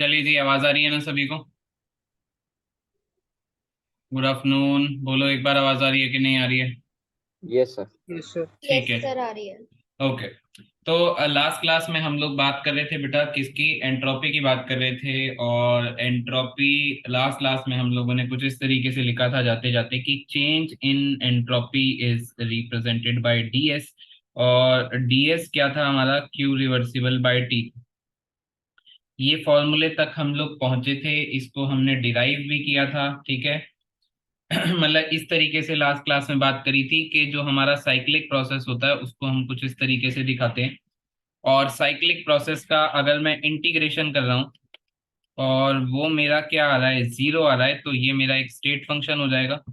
चलिए जी, आवाज आ रही है ना सभी को? Good afternoon. बोलो एक बार, आवाज आ रही है कि नहीं आ रही है? Yes sir. Yes sir. ठीक यस है। सर, आ रही है। ओके। तो लास्ट क्लास में हम लोग बात कर रहे थे बेटा, किसकी? एंट्रोपी की बात कर रहे थे। और एंट्रोपी लास्ट क्लास में हम लोगों ने कुछ इस तरीके से लिखा था जाते जाते कि change in entropy is represented by DS. और डीएस क्या था हमारा? Q reversible by T. ये फॉर्मूले तक हम लोग पहुंचे थे, इसको हमने डिराइव भी किया था, ठीक है। मतलब इस तरीके से लास्ट क्लास में बात करी थी कि जो हमारा साइक्लिक प्रोसेस होता है उसको हम कुछ इस तरीके से दिखाते हैं। और साइक्लिक प्रोसेस का अगर मैं इंटीग्रेशन कर रहा हूँ और वो मेरा क्या आ रहा है, जीरो आ रहा है, तो ये मेरा एक स्टेट फंक्शन हो जाएगा।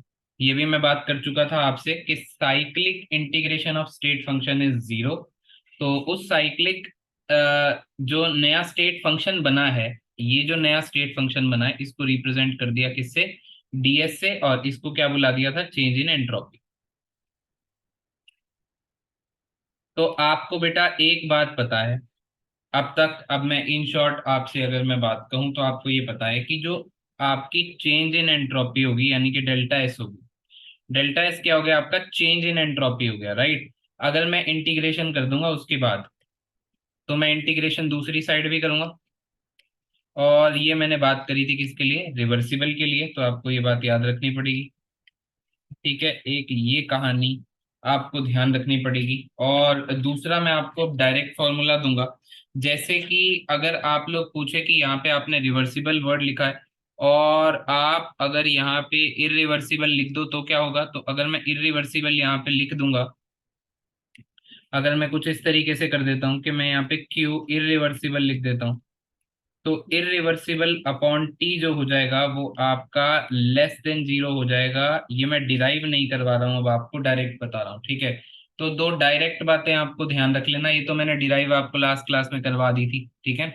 ये भी मैं बात कर चुका था आपसे कि cyclic integration of state function is zero. तो उस साइक्लिक जो नया स्टेट फंक्शन बना है, ये जो नया स्टेट फंक्शन बना है इसको रिप्रेजेंट कर दिया किससे? डीएस से। और इसको क्या बुला दिया था? Change in entropy. तो आपको बेटा एक बात पता है अब तक, अब मैं इन शॉर्ट आपसे अगर मैं बात कहूं तो आपको ये पता है कि जो आपकी चेंज इन एंट्रोपी होगी यानी कि डेल्टा एस होगी। डेल्टा एस क्या हो गया? आपका चेंज इन एंट्रोपी हो गया, राइट। अगर मैं इंटीग्रेशन कर दूंगा उसके बाद, तो मैं इंटीग्रेशन दूसरी साइड भी करूंगा। और ये मैंने बात करी थी किसके लिए? रिवर्सिबल के लिए। तो आपको ये बात याद रखनी पड़ेगी, ठीक है। एक ये कहानी आपको ध्यान रखनी पड़ेगी। और दूसरा मैं आपको डायरेक्ट फॉर्मूला दूंगा। जैसे कि अगर आप लोग पूछे कि यहाँ पे आपने रिवर्सिबल वर्ड लिखा है और आप अगर यहाँ पे इरिवर्सिबल लिख दो तो क्या होगा? तो अगर मैं इरिवर्सिबल यहाँ पे लिख दूंगा, अगर मैं कुछ इस तरीके से कर देता हूँ कि मैं यहाँ पे क्यू इरिवर्सिबल लिख देता हूँ, तो इरिवर्सिबल अपॉन टी जो हो जाएगा वो आपका लेस देन जीरो हो जाएगा। ये मैं डिराइव नहीं करवा रहा हूँ, अब आपको डायरेक्ट बता रहा हूँ, ठीक है। तो दो डायरेक्ट बातें आपको ध्यान रख लेना, ये तो मैंने डिराइव आपको लास्ट क्लास में करवा दी थी, ठीक है।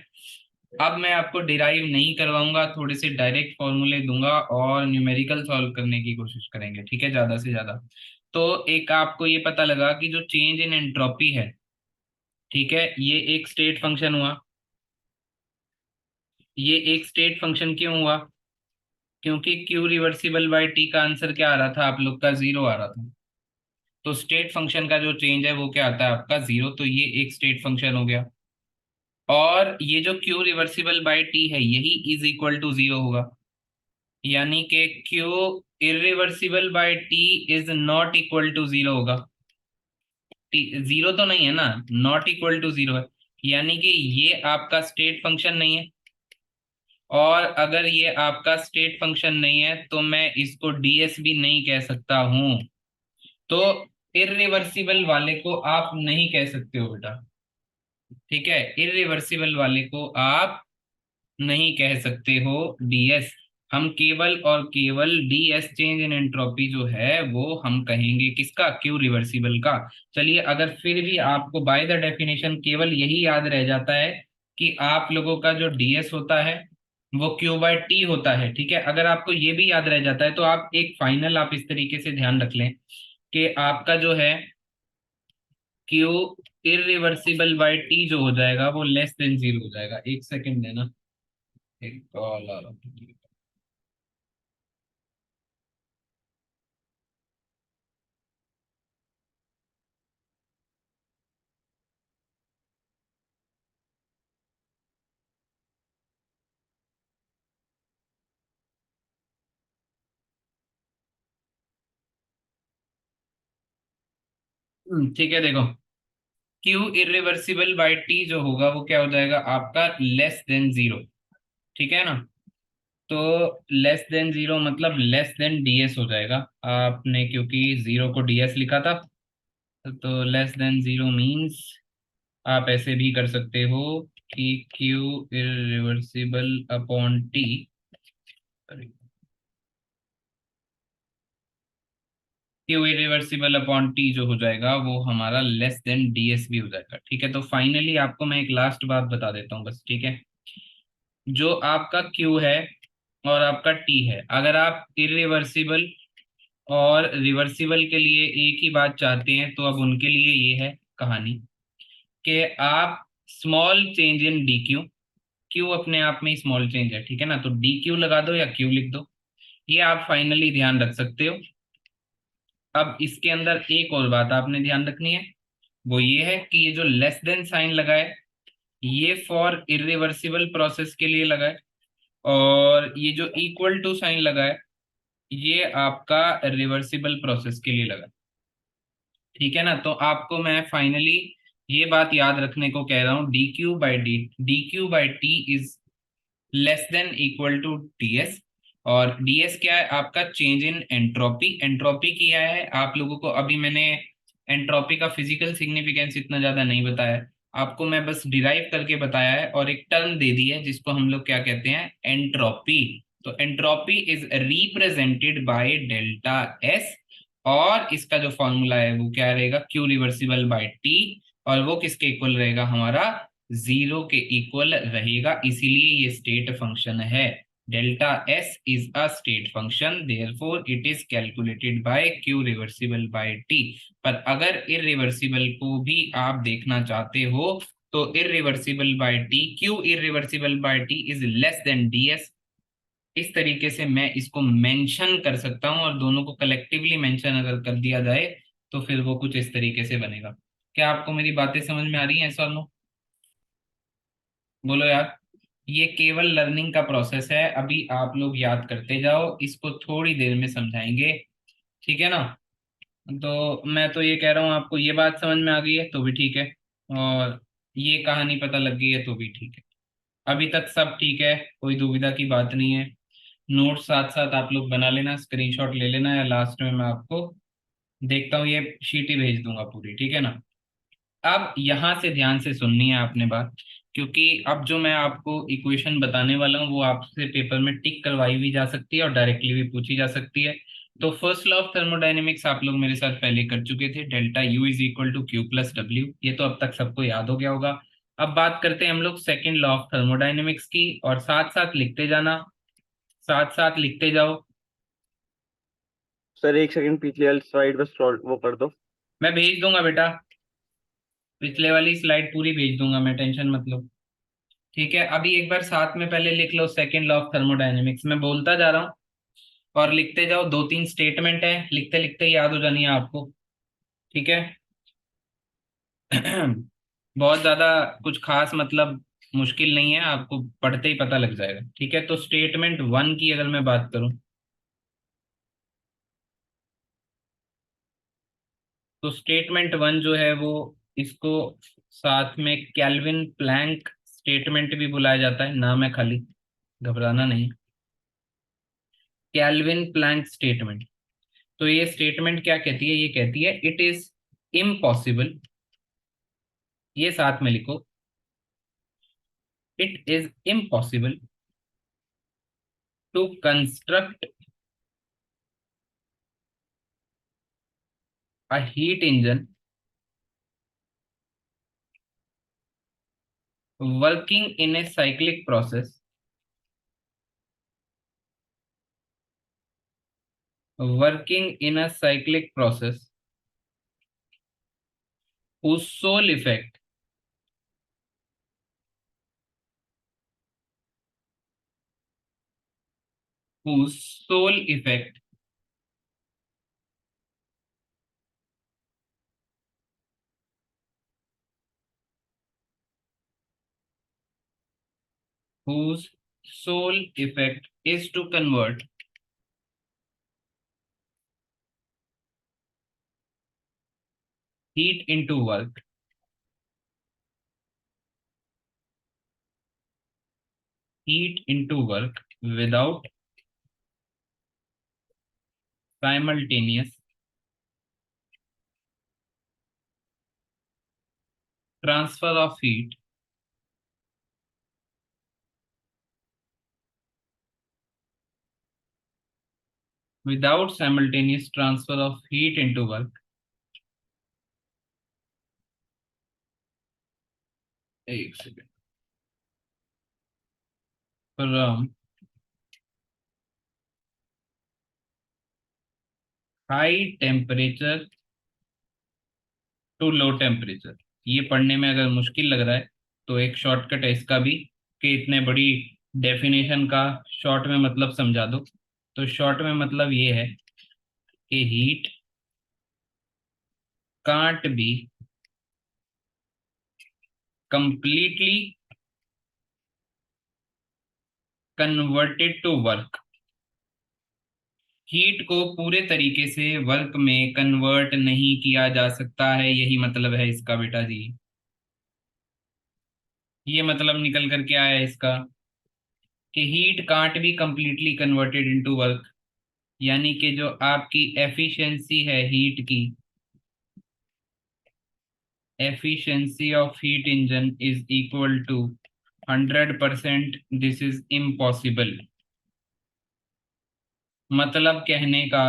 अब मैं आपको डिराइव नहीं करवाऊंगा, थोड़े से डायरेक्ट फॉर्मूले दूंगा और न्यूमेरिकल सॉल्व करने की कोशिश करेंगे, ठीक है, ज्यादा से ज्यादा। तो एक आपको ये पता लगा कि जो चेंज इन एंट्रोपी है, ठीक है, ये एक स्टेट फंक्शन हुआ। ये एक स्टेट फंक्शन क्यों हुआ? क्योंकि क्यू रिवर्सिबल बाय टी का आंसर क्या आ रहा था आप लोग का? जीरो आ रहा था। तो स्टेट फंक्शन का जो चेंज है वो क्या आता है आपका? जीरो। तो ये एक स्टेट फंक्शन हो गया। और ये जो क्यू रिवर्सिबल बाय टी है यही इज इक्वल टू जीरो होगा। यानी कि Q irreversible by T is not equal to zero होगा। टी जीरो तो नहीं है ना, नॉट इक्वल टू जीरो है। यानी कि ये आपका स्टेट फंक्शन नहीं है। और अगर ये आपका स्टेट फंक्शन नहीं है तो मैं इसको डीएस भी नहीं कह सकता हूं। तो इरिवर्सिबल वाले को आप नहीं कह सकते हो बेटा, ठीक है। इरिवर्सिबल वाले को आप नहीं कह सकते हो डीएस। हम केवल और केवल डीएस चेंज इन एंट्रोपी जो है वो हम कहेंगे किसका? क्यू रिवर्सिबल का। चलिए, अगर फिर भी आपको बाय द डेफिनेशन केवल यही याद रह जाता है कि आप लोगों का जो डीएस होता है वो क्यू बाय टी होता है, ठीक है। अगर आपको ये भी याद रह जाता है तो आप एक फाइनल आप इस तरीके से ध्यान रख लें कि आपका जो है क्यू इरिवर्सिबल बाय टी जो हो जाएगा वो लेस देन जीरो हो जाएगा। एक सेकंड देना, एक कॉल आ रहा था। ठीक है, देखो, क्यू इरिवर्सिबल बाय टी जो होगा वो क्या हो जाएगा आपका? लेस देन जीरो, ठीक है ना। तो लेस देन जीरो मतलब लेस देन डीएस हो जाएगा। आपने क्योंकि जीरो को डीएस लिखा था, तो लेस देन जीरो मीन्स आप ऐसे भी कर सकते हो कि Q irreversible upon T, Q irreversible upon T जो हो जाएगा वो हमारा लेस देन डीएस भी हो जाएगा, ठीक है। तो फाइनली आपको मैं एक लास्ट बात बता देता हूँ बस, ठीक है। जो आपका क्यू है और आपका टी है, अगर आप इरिवर्सिबल और रिवर्सिबल के लिए एक ही बात चाहते हैं तो अब उनके लिए ये है कहानी कि आप small change in D Q, Q अपने आप में स्मॉल चेंज है, ठीक है ना, तो डी क्यू लगा दो या क्यू लिख दो, ये आप फाइनली ध्यान रख सकते हो। अब इसके अंदर एक और बात आपने ध्यान रखनी है, वो ये है कि ये जो लेस देन साइन लगा है, ये फॉर इरिवर्सिबल प्रोसेस के लिए लगा है, और ये जो इक्वल टू साइन लगा है, ये आपका रिवर्सिबल प्रोसेस के लिए लगा है, ठीक है ना। तो आपको मैं फाइनली ये बात याद रखने को कह रहा हूँ, D Q by T is less than equal to ds। और ds क्या है आपका, चेंज इन एंट्रोपी। एंट्रोपी क्या है, आप लोगों को अभी मैंने एंट्रोपी का फिजिकल सिग्निफिकेंस इतना ज्यादा नहीं बताया, आपको मैं बस डिराइव करके बताया है, और एक टर्म दे दी है जिसको हम लोग क्या कहते हैं, एंट्रोपी। तो entropy is represented by delta S, और इसका जो फॉर्मूला है वो क्या रहेगा, क्यू रिवर्सिबल बाय टी, और वो किसके इक्वल रहेगा, हमारा जीरो के इक्वल रहेगा, इसीलिए ये स्टेट फंक्शन है। Delta S is a state function, therefore it is calculated by Q reversible by T. पर अगर इरिवर्सिबल को भी आप देखना चाहते हो, तो irreversible by T, Q irreversible by T is less than ds। इस तरीके से मैं इसको मेंशन कर सकता हूं, और दोनों को कलेक्टिवली मेंशन अगर कर दिया जाए तो फिर वो कुछ इस तरीके से बनेगा। क्या आपको मेरी बातें समझ में आ रही हैं, ऐसा नो? बोलो यार। ये केवल लर्निंग का प्रोसेस है, अभी आप लोग याद करते जाओ, इसको थोड़ी देर में समझाएंगे, ठीक है ना। तो मैं तो ये कह रहा हूँ, आपको ये बात समझ में आ गई है तो भी ठीक है, और ये कहानी पता लग गई है तो भी ठीक है। अभी तक सब ठीक है, कोई दुविधा की बात नहीं है। नोट साथ साथ आप लोग बना लेना, स्क्रीनशॉट ले लेना, या लास्ट में मैं आपको देखता हूँ, ये शीट ही भेज दूंगा पूरी, ठीक है ना। अब यहां से ध्यान से सुननी है आपने बात, क्योंकि अब जो मैं आपको इक्वेशन बताने वाला हूँ वो आपसे पेपर में टिक करवाई भी जा सकती है और डायरेक्टली भी पूछी जा सकती है। तो फर्स्ट लॉ ऑफ थर्मोडायनेमिक्स आप लोग मेरे साथ पहले कर चुके थे, delta U is equal to Q plus W, ये तो अब तक सबको याद हो गया होगा। अब बात करते हैं हम लोग सेकेंड लॉ ऑफ थर्मोडायनेमिक्स की, और साथ साथ लिखते जाना, साथ साथ लिखते जाओ। सर एक सेकंड, पिछली वाली स्लाइड बस वो कर दो। मैं भेज दूंगा बेटा, पिछले वाली स्लाइड पूरी भेज दूंगा मैं, टेंशन मत लो। ठीक है, अभी एक बार साथ में पहले लिख लो सेकेंड लॉ ऑफ थर्मोडायनेमिक्स, मैं बोलता जा रहा हूँ और लिखते जाओ, दो तीन स्टेटमेंट है, लिखते लिखते याद हो जानी है आपको, ठीक है। बहुत ज्यादा कुछ खास मतलब मुश्किल नहीं है, आपको पढ़ते ही पता लग जाएगा, ठीक है। तो स्टेटमेंट वन की अगर मैं बात करूं, तो स्टेटमेंट वन जो है वो, इसको साथ में कैल्विन प्लैंक स्टेटमेंट भी बुलाया जाता है, नाम है खाली, घबराना नहीं। कैल्विन प्लैंक स्टेटमेंट, तो ये स्टेटमेंट क्या कहती है, ये कहती है इट इज इम्पॉसिबल, ये साथ में लिखो, it is impossible to construct a heat engine working in a cyclic process, working in a cyclic process whose sole effect, whose sole effect whose sole effect is to convert heat into work, heat into work without simultaneous transfer of heat, without simultaneous transfer of heat into work, एक second, from high temperature to low temperature. ये पढ़ने में अगर मुश्किल लग रहा है तो एक शॉर्टकट है इसका भी, कि इतने बड़ी डेफिनेशन का शॉर्ट में मतलब समझा दो। तो शॉर्ट में मतलब ये है कि heat can't be completely converted to work. Heat को पूरे तरीके से वर्क में कन्वर्ट नहीं किया जा सकता है, यही मतलब है इसका बेटा जी। ये मतलब निकल कर के आया इसका कि heat can't be completely converted into work, यानी कि जो आपकी एफिशिएंसी है हीट की, efficiency of heat engine is equal to 100%, this is impossible। मतलब कहने का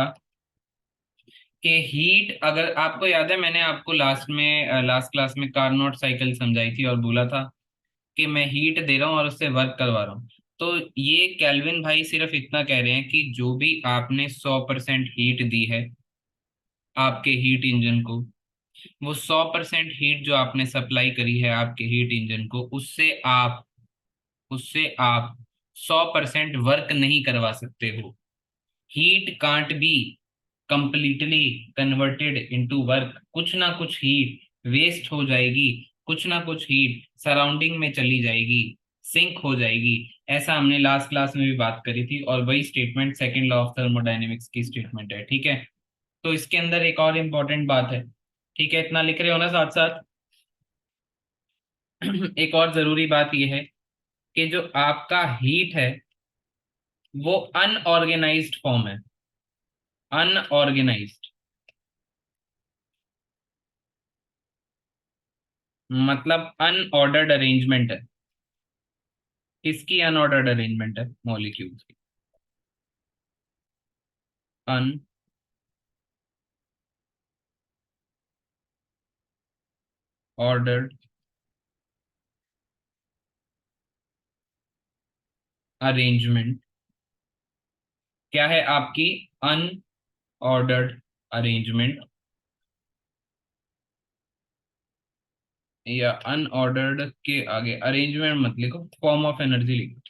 कि हीट, अगर आपको याद है मैंने आपको लास्ट क्लास में कार्नोट साइकिल समझाई थी और बोला था कि मैं हीट दे रहा हूँ और उससे वर्क करवा रहा हूँ। तो ये कैल्विन भाई सिर्फ इतना कह रहे हैं कि जो भी आपने 100% हीट दी है आपके हीट इंजन को, वो 100% हीट जो आपने सप्लाई करी है आपके हीट इंजन को, उससे आप 100% वर्क नहीं करवा सकते हो। Heat can't be completely converted into work. कुछ ना कुछ हीट वेस्ट हो जाएगी, कुछ ना कुछ हीट सराउंडिंग में चली जाएगी, सिंक हो जाएगी। ऐसा हमने लास्ट क्लास में भी बात करी थी और वही statement second law of thermodynamics की स्टेटमेंट है, ठीक है। तो इसके अंदर एक और इम्पोर्टेंट बात है, ठीक है, इतना लिख रहे हो ना साथ साथ। एक और जरूरी बात यह है कि जो आपका हीट है वो अनऑर्गेनाइज्ड फॉर्म है, अनऑर्गेनाइज्ड मतलब अनऑर्डर्ड अरेंजमेंट है। किसकी अनऑर्डर्ड अरेंजमेंट है? मॉलिक्यूल्स की अनऑर्डर्ड अरेंजमेंट। क्या है आपकी अनऑर्डर्ड अरेंजमेंट, या अनऑर्डर्ड के आगे अरेंजमेंट मत लिखो, फॉर्म ऑफ एनर्जी लिखो।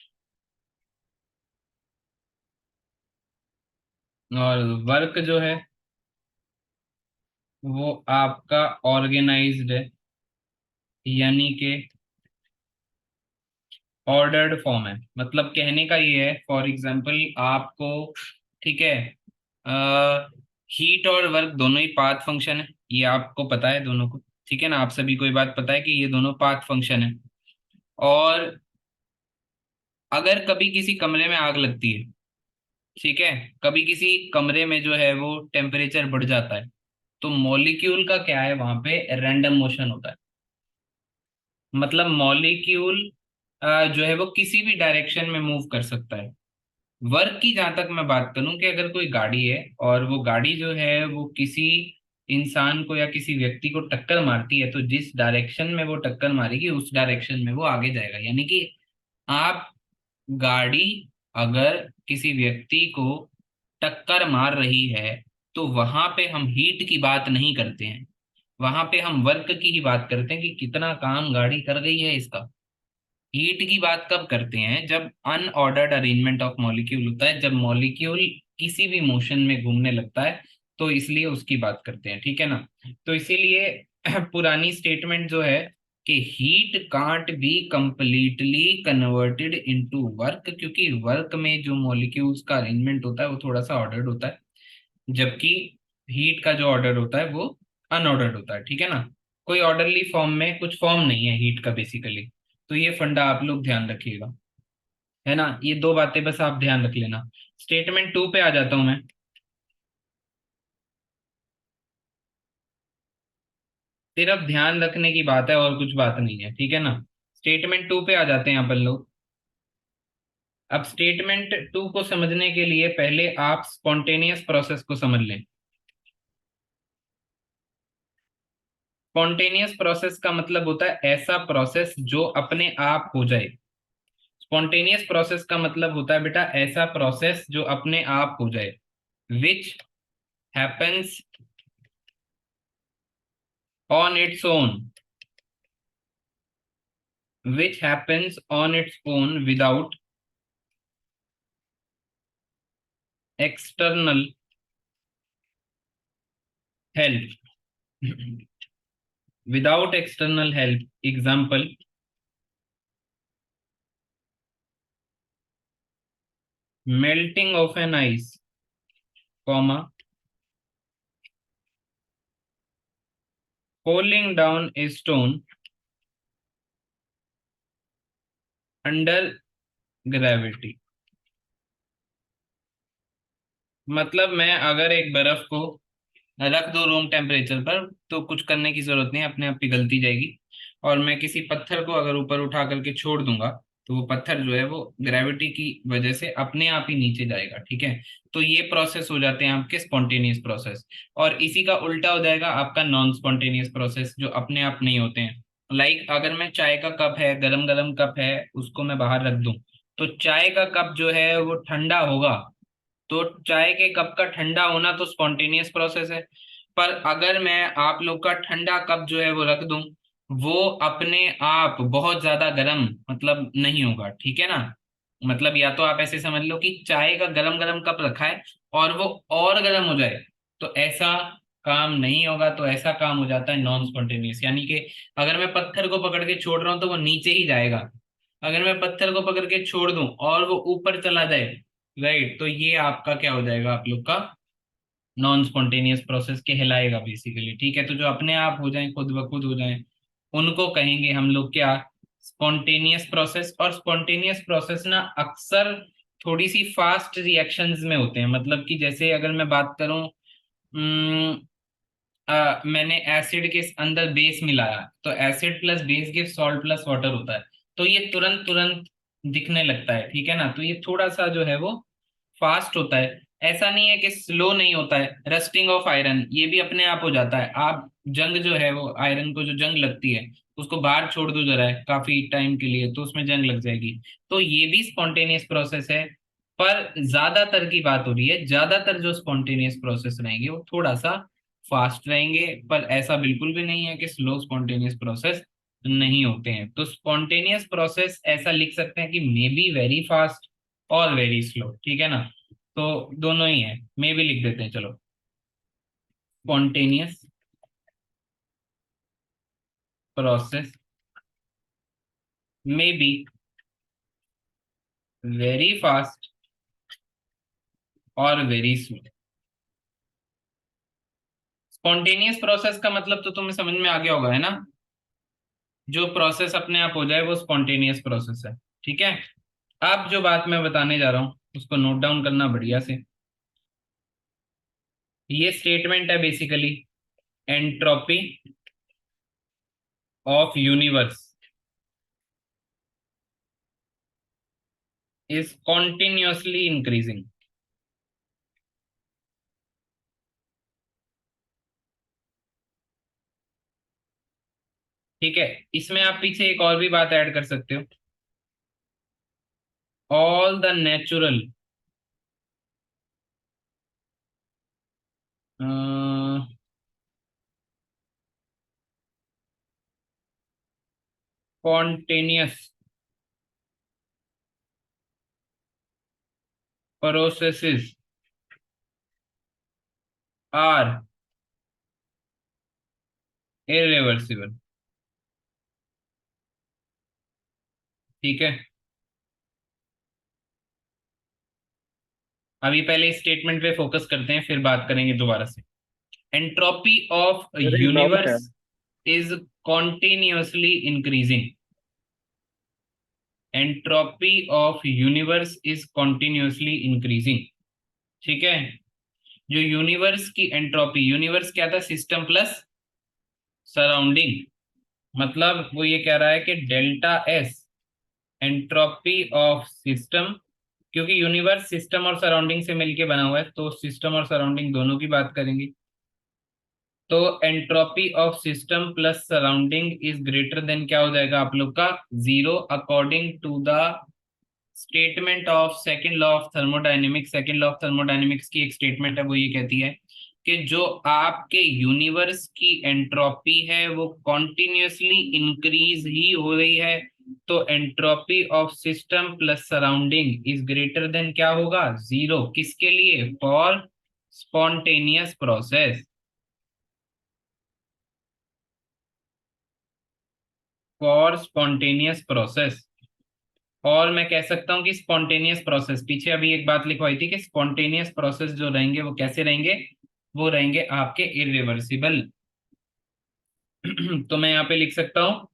और वर्क जो है वो आपका ऑर्गेनाइज्ड है, यानी कि ऑर्डर्ड फॉर्म है। मतलब कहने का ये है, फॉर एग्जांपल आपको, ठीक है, हीट और वर्क दोनों ही पाथ फंक्शन है, ये आपको पता है दोनों को, ठीक है ना। आप सभी को ये बात पता है कि ये दोनों पाथ फंक्शन है। और अगर कभी किसी कमरे में आग लगती है, ठीक है, कभी किसी कमरे में जो है वो टेम्परेचर बढ़ जाता है, तो मॉलिक्यूल का क्या है, वहां पे रैंडम मोशन होता है। मतलब मॉलिक्यूल जो है वो किसी भी डायरेक्शन में मूव कर सकता है। वर्क की जहां तक मैं बात करूं कि अगर कोई गाड़ी है और वो गाड़ी जो है वो किसी इंसान को या किसी व्यक्ति को टक्कर मारती है, तो जिस डायरेक्शन में वो टक्कर मारेगी उस डायरेक्शन में वो आगे जाएगा। यानी कि आप गाड़ी अगर किसी व्यक्ति को टक्कर मार रही है तो वहां पे हम हीट की बात नहीं करते हैं, वहां पे हम वर्क की ही बात करते हैं कि कितना काम गाड़ी कर गई है इसका। हीट की बात कब करते हैं? जब अनऑर्डर्ड अरेंजमेंट ऑफ मॉलिक्यूल होता है, जब मॉलिक्यूल किसी भी मोशन में घूमने लगता है, तो इसलिए उसकी बात करते हैं, ठीक है ना। तो इसीलिए पुरानी स्टेटमेंट जो है कि heat can't be completely converted into work, क्योंकि वर्क में जो मॉलिक्यूल्स का अरेंजमेंट होता है वो थोड़ा सा ऑर्डर्ड होता है, जबकि हीट का जो ऑर्डर होता है वो अनऑर्डर्ड होता है, ठीक है ना। कोई ऑर्डरली फॉर्म में कुछ फॉर्म नहीं है हीट का बेसिकली। तो ये फंडा आप लोग ध्यान रखिएगा, है ना। ये दो बातें बस आप ध्यान रख लेना। स्टेटमेंट टू पे आ जाता हूं मैं। सिर्फ ध्यान रखने की बात है और कुछ बात नहीं है, ठीक है ना। स्टेटमेंट टू पे आ जाते हैं अपन लोग। अब स्टेटमेंट टू को समझने के लिए पहले आप स्पॉन्टेनियस प्रोसेस को समझ लें। स्पॉन्टेनियस प्रोसेस का मतलब होता है ऐसा प्रोसेस जो अपने आप हो जाए। स्पॉन्टेनियस प्रोसेस का मतलब होता है बेटा ऐसा प्रोसेस जो अपने आप हो जाए, which happens on its own, which happens on its own without external help. Without external help, example, melting of an ice, comma, falling down a stone under gravity. मतलब मैं अगर एक बर्फ को रख दो रूम टेम्परेचर पर तो कुछ करने की जरूरत नहीं, अपने आप पिघलती जाएगी। और मैं किसी पत्थर को अगर ऊपर उठा करके छोड़ दूंगा तो वो पत्थर जो है वो ग्रेविटी की वजह से अपने आप ही नीचे जाएगा। ठीक है, तो ये प्रोसेस हो जाते हैं आपके स्पॉन्टेनियस प्रोसेस। और इसी का उल्टा हो जाएगा आपका नॉन स्पॉन्टेनियस प्रोसेस, जो अपने आप नहीं होते हैं। लाइक अगर मैं चाय का कप है, गरम गरम कप है, उसको मैं बाहर रख दूं तो चाय का कप जो है वो ठंडा होगा। तो चाय के कप का ठंडा होना तो स्पॉन्टेनियस प्रोसेस है। पर अगर मैं आप लोग का ठंडा कप जो है वो रख दूं, वो अपने आप बहुत ज्यादा गर्म मतलब नहीं होगा। ठीक है ना, मतलब या तो आप ऐसे समझ लो कि चाय का गरम गरम कप रखा है और वो और गर्म हो जाए, तो ऐसा काम नहीं होगा। तो ऐसा काम हो जाता है नॉन स्पॉन्टेनियस, यानी कि अगर मैं पत्थर को पकड़ के छोड़ रहा हूँ तो वो नीचे ही जाएगा। अगर मैं पत्थर को पकड़ के छोड़ दूं और वो ऊपर चला जाए, राइट, तो ये आपका क्या हो जाएगा, आप लोग का नॉन स्पॉन्टेनियस प्रोसेस कहलाएगा बेसिकली। ठीक है, तो जो अपने आप हो जाए, खुद ब खुद हो जाए, उनको कहेंगे हम लोग क्या, स्पॉन्टेनियस प्रोसेस। और स्पॉन्टेनियस प्रोसेस ना अक्सर थोड़ी सी फास्ट रिएक्शंस में होते हैं। मतलब कि जैसे अगर मैं बात करूं, मैंने एसिड के अंदर बेस मिलाया तो acid plus base give salt plus water होता है। तो ये तुरंत तुरंत दिखने लगता है। ठीक है ना, तो ये थोड़ा सा जो है वो फास्ट होता है। ऐसा नहीं है कि स्लो नहीं होता है। रस्टिंग ऑफ आयरन ये भी अपने आप हो जाता है। आप जंग जो है वो आयरन को जो जंग लगती है उसको बाहर छोड़ दो जरा है काफी टाइम के लिए तो उसमें जंग लग जाएगी। तो ये भी स्पॉन्टेनियस प्रोसेस है। पर ज्यादातर की बात हो रही है, ज्यादातर जो स्पॉन्टेनियस प्रोसेस रहेंगे वो थोड़ा सा फास्ट रहेंगे। पर ऐसा बिल्कुल भी नहीं है कि स्लो स्पॉन्टेनियस प्रोसेस नहीं होते हैं। तो स्पॉन्टेनियस प्रोसेस ऐसा लिख सकते हैं कि मे बी वेरी फास्ट और वेरी स्लो। ठीक है ना, तो दोनों ही है, मे भी लिख देते हैं चलो। Spontaneous process may be very fast और वेरी स्लो। स्पॉन्टेनियस प्रोसेस का मतलब तो तुम्हें समझ में आ गया होगा, है ना। जो प्रोसेस अपने आप हो जाए वो स्पॉन्टेनियस प्रोसेस है। ठीक है, अब जो बात मैं बताने जा रहा हूँ उसको नोट डाउन करना बढ़िया से। ये स्टेटमेंट है basically, entropy of universe is continuously increasing. ठीक है, इसमें आप पीछे एक और भी बात ऐड कर सकते हो। All the natural spontaneous processes are irreversible। ठीक है, अभी पहले इस स्टेटमेंट पे फोकस करते हैं फिर बात करेंगे दोबारा से। एंट्रोपी ऑफ मेरा एक डाउट है। Universe is continuously increasing. Entropy of universe is continuously increasing. ठीक है, जो यूनिवर्स की एंट्रोपी, यूनिवर्स क्या था, सिस्टम प्लस सराउंडिंग। मतलब वो ये कह रहा है कि delta S entropy of system, क्योंकि यूनिवर्स सिस्टम और सराउंडिंग से मिलके बना हुआ है तो सिस्टम और सराउंडिंग दोनों की बात करेंगे। तो entropy of system plus surrounding is greater than क्या हो जाएगा आप लोग का, zero, according to the statement of second law of thermodynamics. Second law of thermodynamics की एक स्टेटमेंट है, वो ये कहती है कि जो आपके यूनिवर्स की एंट्रोपी है वो कॉन्टिन्यूसली इंक्रीज ही हो रही है तो entropy of system plus surrounding is greater than क्या होगा, जीरो। किसके लिए, for spontaneous process, for spontaneous process. और मैं कह सकता हूं कि स्पॉन्टेनियस प्रोसेस, पीछे अभी एक बात लिखवाई थी कि स्पॉन्टेनियस प्रोसेस जो रहेंगे वो कैसे रहेंगे, वो रहेंगे आपके इरिवर्सिबल। तो मैं यहाँ पे लिख सकता हूँ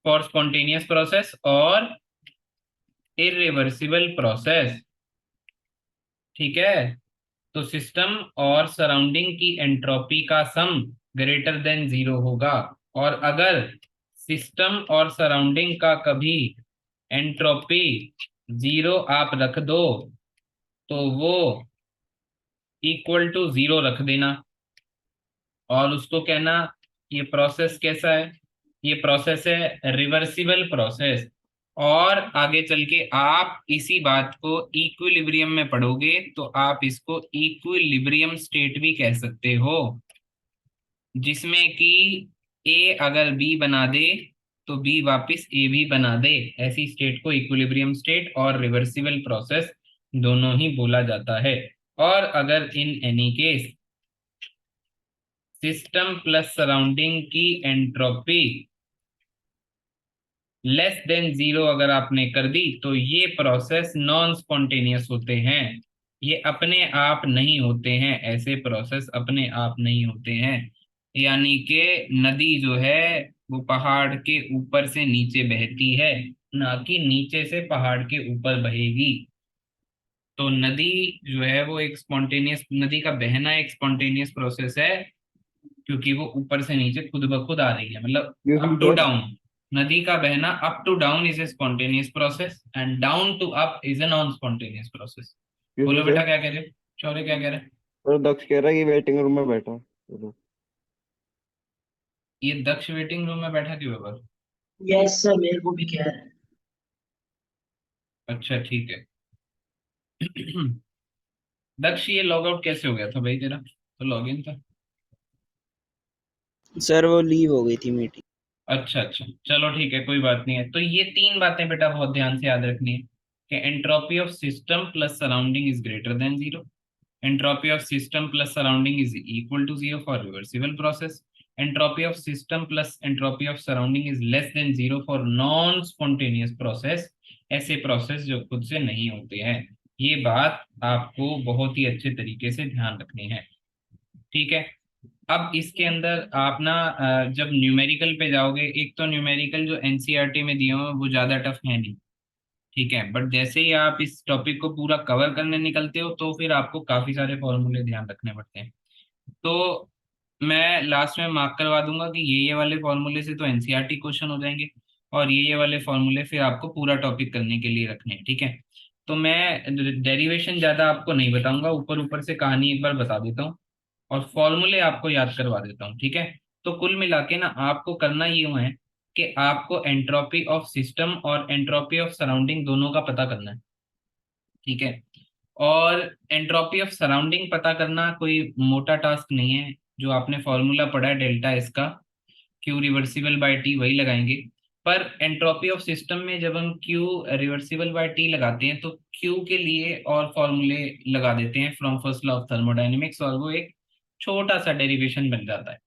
फॉर स्पॉन्टेनियस प्रोसेस और इरिवर्सिबल प्रोसेस। ठीक है, तो सिस्टम और सराउंडिंग की एंट्रोपी का सम ग्रेटर देन जीरो होगा। और अगर सिस्टम और सराउंडिंग का कभी एंट्रोपी जीरो आप रख दो तो वो इक्वल टू जीरो रख देना, और उसको कहना ये प्रोसेस कैसा है, ये प्रोसेस है रिवर्सिबल प्रोसेस। और आगे चल के आप इसी बात को इक्विलिब्रियम में पढ़ोगे तो आप इसको इक्विलिब्रियम स्टेट भी कह सकते हो, जिसमें कि ए अगर बी बना दे तो बी वापस ए भी बना दे। ऐसी स्टेट को इक्विलिब्रियम स्टेट और रिवर्सिबल प्रोसेस दोनों ही बोला जाता है। और अगर in any case system plus surrounding की एंट्रोपी लेस देन जीरो अगर आपने कर दी तो ये प्रोसेस नॉन स्पॉन्टेनियस होते हैं, ये अपने आप नहीं होते हैं, ऐसे प्रोसेस अपने आप नहीं होते हैं। यानी कि नदी जो है वो पहाड़ के ऊपर से नीचे बहती है, ना कि नीचे से पहाड़ के ऊपर बहेगी। तो नदी जो है वो एक स्पॉन्टेनियस, नदी का बहना एक स्पॉन्टेनियस प्रोसेस है, क्योंकि वो ऊपर से नीचे खुद ब खुद आ रही है, मतलब क्योंकि अप टू सर डाउन। नदी का बहना up to down is a spontaneous process and down to up is a non spontaneous process. क्योंकि बोलो सर बेटा क्या कह रहे हो, शौर्य क्या कह रहे हैं। और दक्ष कह रहा है कि वेटिंग रूम में बैठा है। चलो। ये दक्ष वेटिंग रूम में बैठा क्यों है पर? यस सर, मेरे को भी कह रहा है। अच्छा ठीक है। दक्ष ये लॉग आउट कैसे हो गया था भाई तेरा, तो लॉग इन था। सर वो लीव हो गई थी मीटिंग। अच्छा अच्छा, चलो ठीक है, कोई बात नहीं है। तो ये तीन बातें बेटा बहुत ध्यान से याद रखनी है कि entropy of system plus surrounding is greater than zero, entropy of system plus surrounding is equal to zero for reversible process, entropy of system plus entropy of surrounding is less than zero for non spontaneous process, ऐसे process जो खुद से नहीं होते हैं। ये बात आपको बहुत ही अच्छे तरीके से ध्यान रखनी है। ठीक है, अब इसके अंदर आप ना जब न्यूमेरिकल पे जाओगे, एक तो न्यूमेरिकल जो एनसीईआरटी में दिए हुए हैं वो ज्यादा टफ है नहीं, ठीक है, बट जैसे ही आप इस टॉपिक को पूरा कवर करने निकलते हो तो फिर आपको काफी सारे फॉर्मूले ध्यान रखने पड़ते हैं। तो मैं लास्ट में मार्क करवा दूंगा कि ये वाले फॉर्मूले से तो एनसीईआरटी क्वेश्चन हो जाएंगे, और ये वाले फॉर्मूले फिर आपको पूरा टॉपिक करने के लिए रखने हैं। ठीक है, तो मैं डेरिवेशन ज्यादा आपको नहीं बताऊंगा, ऊपर ऊपर से कहानी एक बार बता देता हूँ और फॉर्मूले आपको याद करवा देता हूँ। ठीक है, तो कुल मिला के ना आपको करना ये है कि आपको एंट्रोपी ऑफ सिस्टम और एंट्रोपी ऑफ सराउंडिंग दोनों का पता करना है। ठीक है, और एंट्रोपी ऑफ सराउंडिंग पता करना कोई मोटा टास्क नहीं है, जो आपने फॉर्मूला पढ़ा है डेल्टा इसका, क्यू रिवर्सिबल बाय टी वही लगाएंगे। पर एंट्रोपी ऑफ सिस्टम में जब हम क्यू रिवर्सिबल बाय टी लगाते हैं तो क्यू के लिए और फॉर्मूले लगा देते हैं from first law of thermodynamics, और वो एक छोटा सा डेरिवेशन बन जाता है।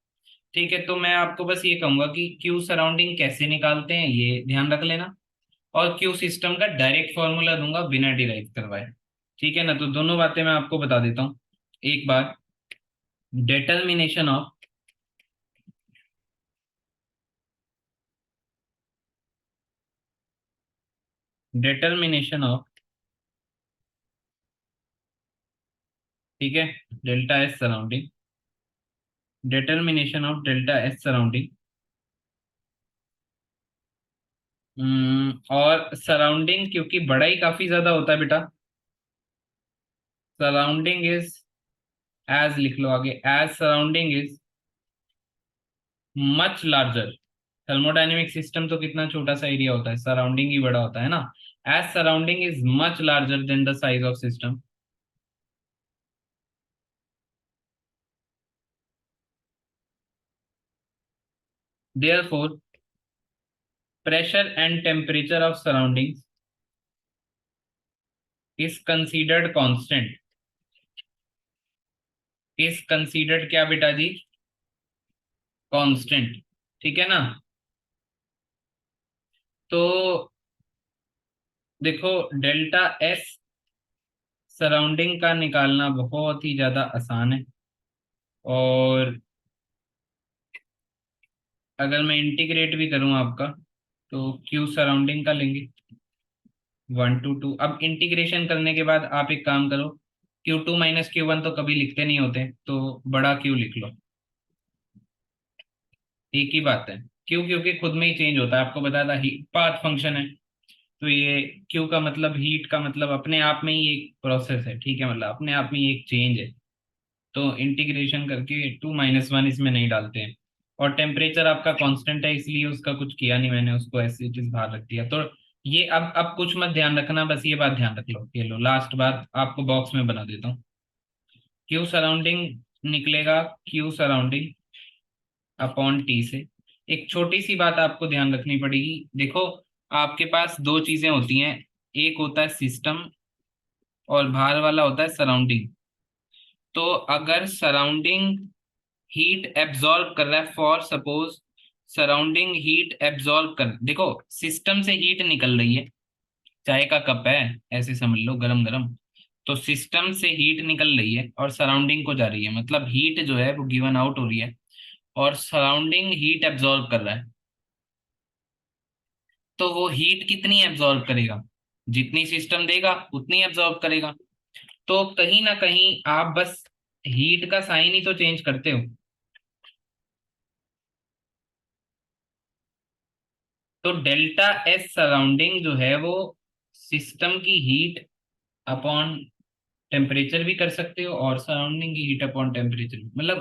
ठीक है, तो मैं आपको बस ये कहूंगा कि क्यू सराउंडिंग कैसे निकालते हैं ये ध्यान रख लेना, और क्यू सिस्टम का डायरेक्ट फॉर्मूला दूंगा बिना डिराइव करवाए। ठीक है ना, तो दोनों बातें मैं आपको बता देता हूँ एक बार। डिटर्मिनेशन ऑफ डिटर्मिनेशन ऑफ ठीक है, delta S surrounding, determination of delta S surrounding, और सराउंडिंग क्योंकि बड़ा ही काफी ज्यादा होता है बेटा, सराउंडिंग इज एज लिख लो आगे, as surrounding is much larger. Thermodynamic system तो कितना छोटा सा एरिया होता है, सराउंडिंग ही बड़ा होता है ना। As surrounding is much larger than the size of system, therefore pressure and temperature of surroundings is considered constant, is considered क्या बेटा जी, कांस्टेंट, ठीक है ना। तो देखो डेल्टा एस सराउंडिंग का निकालना बहुत ही ज्यादा आसान है, और अगर मैं इंटीग्रेट भी करूं आपका, तो क्यू सराउंडिंग का लेंगे 1 to 2। अब इंटीग्रेशन करने के बाद आप एक काम करो, Q2 माइनस Q1 तो कभी लिखते नहीं होते, तो बड़ा Q लिख लो, एक ही बात है। क्यों? क्योंकि खुद में ही चेंज होता है, आपको बताया था हीट पाथ फंक्शन है। तो ये Q का मतलब हीट का मतलब अपने आप में ही एक प्रोसेस है, ठीक है, मतलब अपने आप में ही एक चेंज है। तो इंटीग्रेशन करके 2 - 1 इसमें नहीं डालते हैं। और टेम्परेचर आपका कांस्टेंट है, इसलिए उसका कुछ किया नहीं मैंने, उसको ऐसे ही चीज बाहर रख दिया। तो ये अब कुछ मत ध्यान रखना, बस ये बात ध्यान रख लो, ये लो लास्ट बात आपको बॉक्स में बना देता हूँ। क्यू सराउंडिंग निकलेगा क्यू सराउंडिंग अपॉन टी से। एक छोटी सी बात आपको ध्यान रखनी पड़ेगी, देखो आपके पास दो चीजें होती हैं, एक होता है सिस्टम और बाहर वाला होता है सराउंडिंग। तो अगर सराउंडिंग हीट एब्जॉर्ब कर रहा है, for suppose surrounding heat absorb कर, देखो सिस्टम से हीट निकल रही है, चाय का कप है ऐसे समझ लो गरम गरम, तो सिस्टम से हीट निकल रही है और सराउंडिंग को जा रही है, मतलब हीट जो है वो गिवन आउट हो रही है और सराउंडिंग हीट एब्जॉर्ब कर रहा है। तो वो हीट कितनी एब्जॉर्ब करेगा, जितनी सिस्टम देगा उतनी एब्जॉर्ब करेगा। तो कहीं ना कहीं आप बस हीट का साइन ही तो चेंज करते हो। तो डेल्टा एस सराउंडिंग जो है वो सिस्टम की हीट अपॉन टेम्परेचर भी कर सकते हो और सराउंडिंग की हीट अपॉन टेम्परेचर, मतलब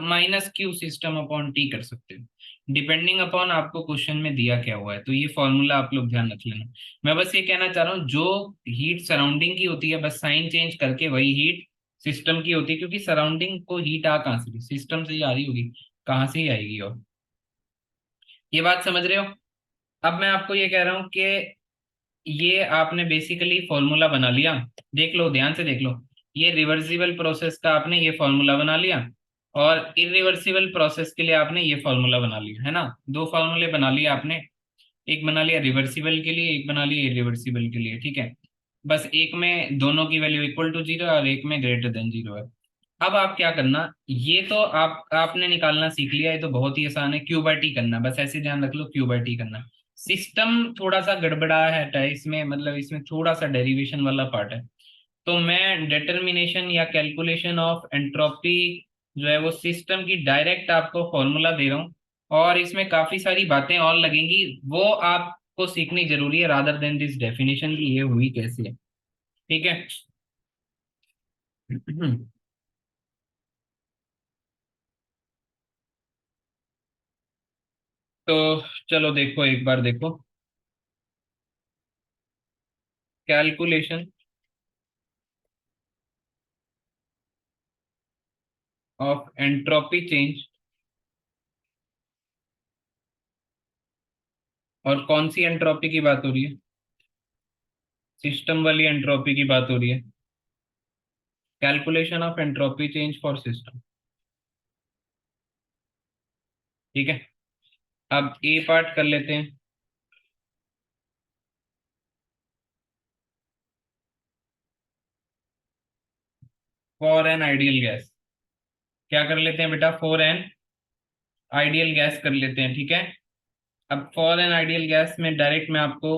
-Q सिस्टम अपॉन टी कर सकते हो, डिपेंडिंग अपॉन आपको क्वेश्चन में दिया क्या हुआ है। तो ये फॉर्मूला आप लोग ध्यान रख लेना। मैं बस ये कहना चाह रहा हूँ, जो हीट सराउंडिंग की होती है बस साइन चेंज करके वही हीट सिस्टम की होती है, क्योंकि सराउंडिंग को हीट आ कहाँ से, सिस्टम से ही आ रही होगी, कहाँ से ही आएगी। और ये बात समझ रहे हो। अब मैं आपको ये कह रहा हूँ कि ये आपने बेसिकली फॉर्मूला बना लिया, देख लो ध्यान से देख लो, ये रिवर्सिबल प्रोसेस का आपने ये फॉर्मूला बना लिया, और इरिवर्सिबल प्रोसेस के लिए आपने ये फॉर्मूला बना लिया, है ना। दो फॉर्मूले बना लिए आपने, एक बना लिया रिवर्सिबल के लिए, एक बना लिया इरिवर्सिबल के लिए, ठीक है। बस एक में दोनों की वैल्यू इक्वल टू जीरो और एक में ग्रेटर देन जीरो है। अब आप क्या करना, ये तो आपने निकालना सीख लिया, ये तो बहुत ही आसान है, क्यू बाई टी करना, बस ऐसे ध्यान रख लो क्यू बाई टी करना। सिस्टम थोड़ा सा गड़बड़ा है इसमें, मतलब इसमें थोड़ा सा डेरिवेशन वाला पार्ट है। तो मैं डिटर्मिनेशन या कैलकुलेशन ऑफ एंट्रोपी जो है वो सिस्टम की डायरेक्ट आपको फॉर्मूला दे रहा हूँ, और इसमें काफी सारी बातें और लगेंगी, वो आपको सीखनी जरूरी है, रादर देन दिस डेफिनेशन की ये हुई कैसे है, ठीक है। तो चलो देखो एक बार देखो, कैलकुलेशन ऑफ एंट्रोपी चेंज, और कौन सी एंट्रोपी की बात हो रही है, सिस्टम वाली एंट्रोपी की बात हो रही है। Calculation of entropy change for system, ठीक है। अब ए पार्ट कर लेते हैं, फॉर एन आइडियल गैस। क्या कर लेते हैं बेटा, फॉर एन आइडियल गैस कर लेते हैं, ठीक है। अब फॉर एन आइडियल गैस में डायरेक्ट मैं आपको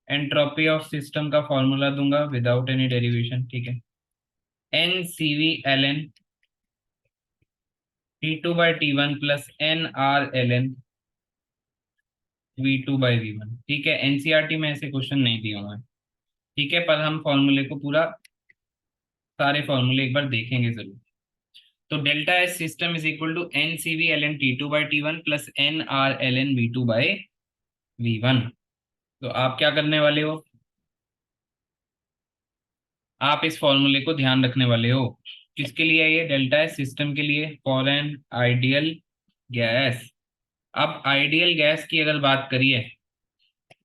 एंट्रोपी ऑफ सिस्टम का फॉर्मूला दूंगा विदाउट एनी डेरिवेशन, ठीक है। NCV ln T2/T1 plus NR ln V2/V1, ठीक है। एनसीईआरटी में ऐसे क्वेश्चन नहीं दिए हुए हैं, ठीक है, पर हम फॉर्मूले को पूरा सारे फॉर्मूले एक बार देखेंगे जरूर। तो delta S system is equal to NCV ln T2/T1 plus NR ln V2/V1। तो आप क्या करने वाले हो, आप इस फॉर्मूले को ध्यान रखने वाले हो, किसके लिए है ये, डेल्टा एस सिस्टम के लिए, फॉर एन आइडियल गैस। अब आइडियल गैस की अगर बात करिए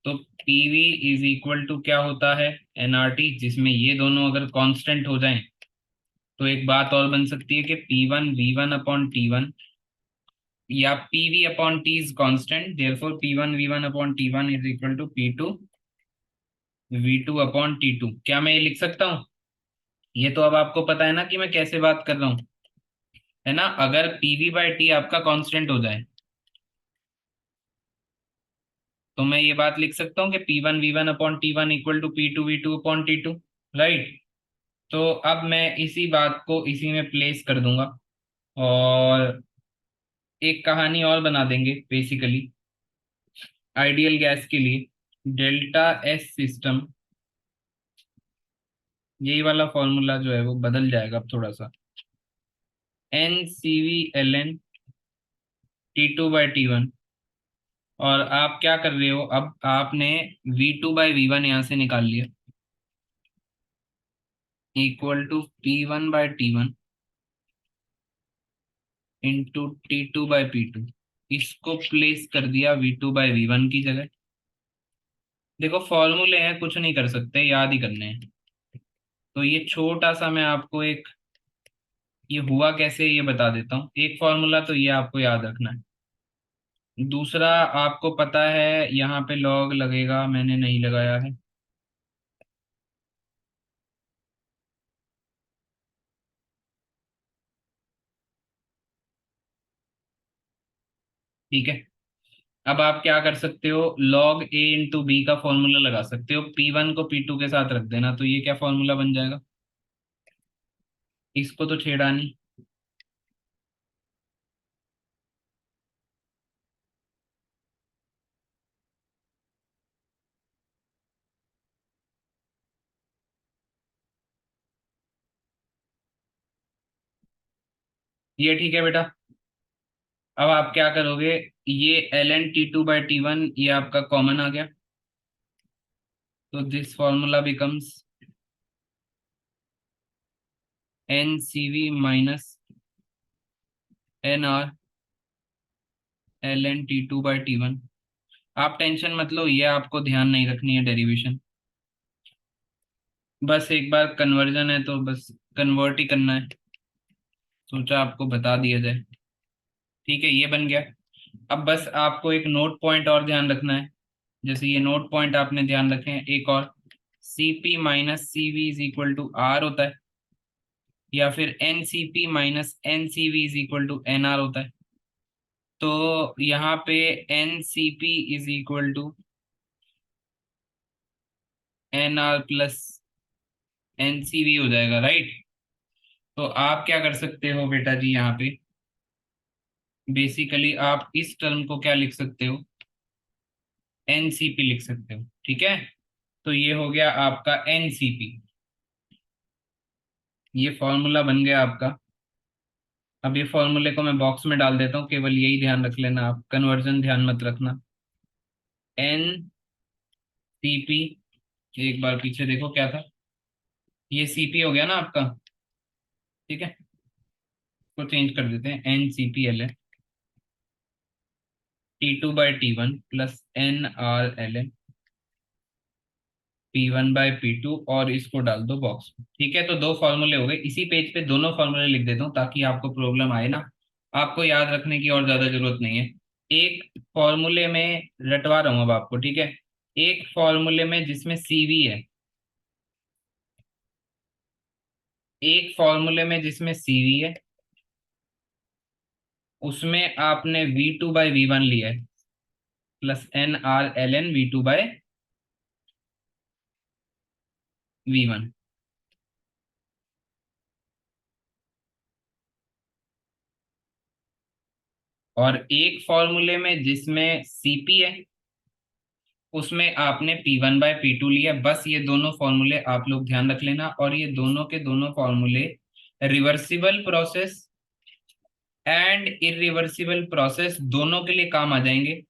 तो पीवी इज इक्वल टू क्या होता है, एनआरटी, जिसमें ये दोनों अगर कांस्टेंट हो जाएं तो एक बात और बन सकती है कि P1 V1 अपॉन T1, या PV upon T is constant, therefore P1 V1 upon T1 is equal to P2 V2 upon T2। क्या मैं ये लिख सकता हूँ? ये तो अब आपको पता है ना कि मैं कैसे बात कर रहा हूँ, है ना। अगर PV बाई T आपका कांस्टेंट हो जाए तो मैं ये बात लिख सकता हूँ कि P1 V1 upon T1 equal to P2 V2 upon T2, right. तो अब मैं इसी बात को इसी में प्लेस कर दूंगा और एक कहानी और बना देंगे बेसिकली आइडियल गैस के लिए। डेल्टा एस सिस्टम, यही वाला फॉर्मूला जो है वो बदल जाएगा अब थोड़ा सा। N C V L N T2/T1, और आप क्या कर रहे हो, अब आपने V2/V1 यहाँ से निकाल लिया, equal to P1/T1 into T2/P2। इसको प्लेस कर दिया V2/V1 की जगह। देखो फॉर्मूले हैं, कुछ नहीं कर सकते, याद ही करने हैं। तो ये छोटा सा मैं आपको एक, ये हुआ कैसे ये बता देता हूँ। एक फॉर्मूला तो ये आपको याद रखना है, दूसरा आपको पता है यहाँ पे लॉग लगेगा, मैंने नहीं लगाया है। ठीक है, अब आप क्या कर सकते हो, log a इंटू बी का फॉर्मूला लगा सकते हो। P1 को P2 के साथ रख देना, तो ये क्या फॉर्मूला बन जाएगा, इसको तो छेड़ा नहीं। ये ठीक है बेटा। अब आप क्या करोगे, ये ln T2/T1 ये आपका कॉमन आ गया, तो this formula becomes NCV minus NR ln T2/T1। आप टेंशन मत लो, ये आपको ध्यान नहीं रखनी है डेरिवेशन, बस एक बार कन्वर्जन है तो बस कन्वर्ट ही करना है, सोचा आपको बता दिया जाए। ठीक है, ये बन गया। अब बस आपको एक नोट पॉइंट और ध्यान रखना है, जैसे ये नोट पॉइंट आपने ध्यान रखे हैं, एक और CP minus CV is equal to R होता है, या फिर NCP minus NCV is equal to NR होता है। तो यहाँ पे NCP is equal to NR plus NCV हो जाएगा, राइट। तो आप क्या कर सकते हो बेटा जी, यहाँ पे बेसिकली आप इस टर्म को क्या लिख सकते हो, NCP लिख सकते हो, ठीक है। तो ये हो गया आपका NCP, ये फॉर्मूला बन गया आपका। अब ये फॉर्मूले को मैं बॉक्स में डाल देता हूँ, केवल यही ध्यान रख लेना आप, कन्वर्जन ध्यान मत रखना। NCP, एक बार पीछे देखो क्या था, ये CP हो गया ना आपका, ठीक है। इसको चेंज कर देते हैं, NCP LN T2/T1 plus NR LN P1/P2, और इसको डाल दो बॉक्स में, ठीक है। तो दो फॉर्मूले हो गए, इसी पेज पे दोनों फॉर्मूले लिख देता हूँ ताकि आपको प्रॉब्लम आए ना, आपको याद रखने की और ज्यादा जरूरत नहीं है। एक फॉर्मूले में रटवा रहा हूँ अब आपको, ठीक है। एक फॉर्मूले में जिसमें CV है, एक फॉर्मूले में जिसमें CV है, उसमें आपने V2/V1 लिया है प्लस NR LN V2/V1। और एक फॉर्मूले में जिसमें CP है, उसमें आपने P1/P2 लिया। बस ये दोनों फॉर्मूले आप लोग ध्यान रख लेना, और ये दोनों के दोनों फॉर्मूले reversible process and irreversible process दोनों के लिए काम आ जाएंगे।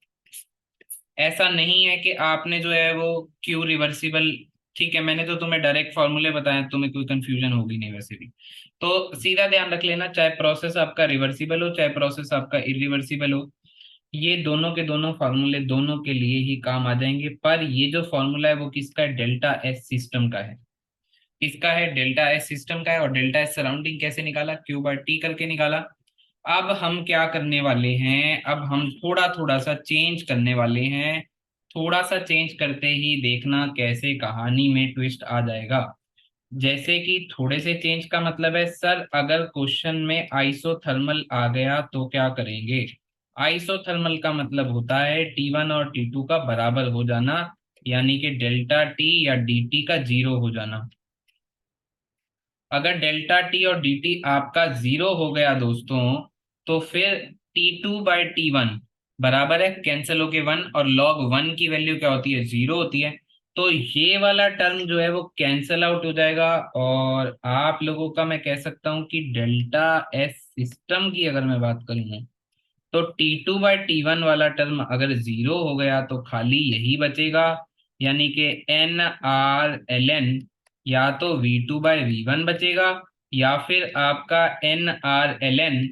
ऐसा नहीं है कि आपने जो है वो क्यों रिवर्सिबल, ठीक है, मैंने तो तुम्हें डायरेक्ट फॉर्मूले बताया, तुम्हें कोई कंफ्यूजन होगी नहीं वैसे भी। तो सीधा ध्यान रख लेना, चाहे प्रोसेस आपका रिवर्सिबल हो चाहे प्रोसेस आपका इरिवर्सिबल हो, ये दोनों के दोनों फार्मूले दोनों के लिए ही काम आ जाएंगे, पर ये जो फॉर्मूला है वो किसका है? डेल्टा एस सिस्टम का है। किसका है? डेल्टा एस सिस्टम का है। और डेल्टा एस सराउंडिंग कैसे निकाला? क्यू बाय टी करके निकाला। अब हम क्या करने वाले हैं? अब हम थोड़ा थोड़ा सा चेंज करने वाले हैं। थोड़ा सा चेंज करते ही देखना कैसे कहानी में ट्विस्ट आ जाएगा। जैसे कि थोड़े से चेंज का मतलब है, सर अगर क्वेश्चन में आइसोथर्मल आ गया तो क्या करेंगे? आइसोथर्मल का मतलब होता है T1 और T2 का बराबर हो जाना, यानी कि डेल्टा टी या डी टी का जीरो हो जाना। अगर डेल्टा टी और डी टी आपका जीरो हो गया दोस्तों, तो फिर T2/T1 बराबर है, कैंसिल होके वन, और लॉग वन की वैल्यू क्या होती है? जीरो होती है। तो ये वाला टर्म जो है वो कैंसिल आउट हो जाएगा, और आप लोगों का मैं कह सकता हूं कि डेल्टा एस सिस्टम की अगर मैं बात करूं, तो T2/T1 वाला टर्म अगर जीरो हो गया तो खाली यही बचेगा, यानी कि NRln, या तो V2/V1 बचेगा, या फिर आपका NRln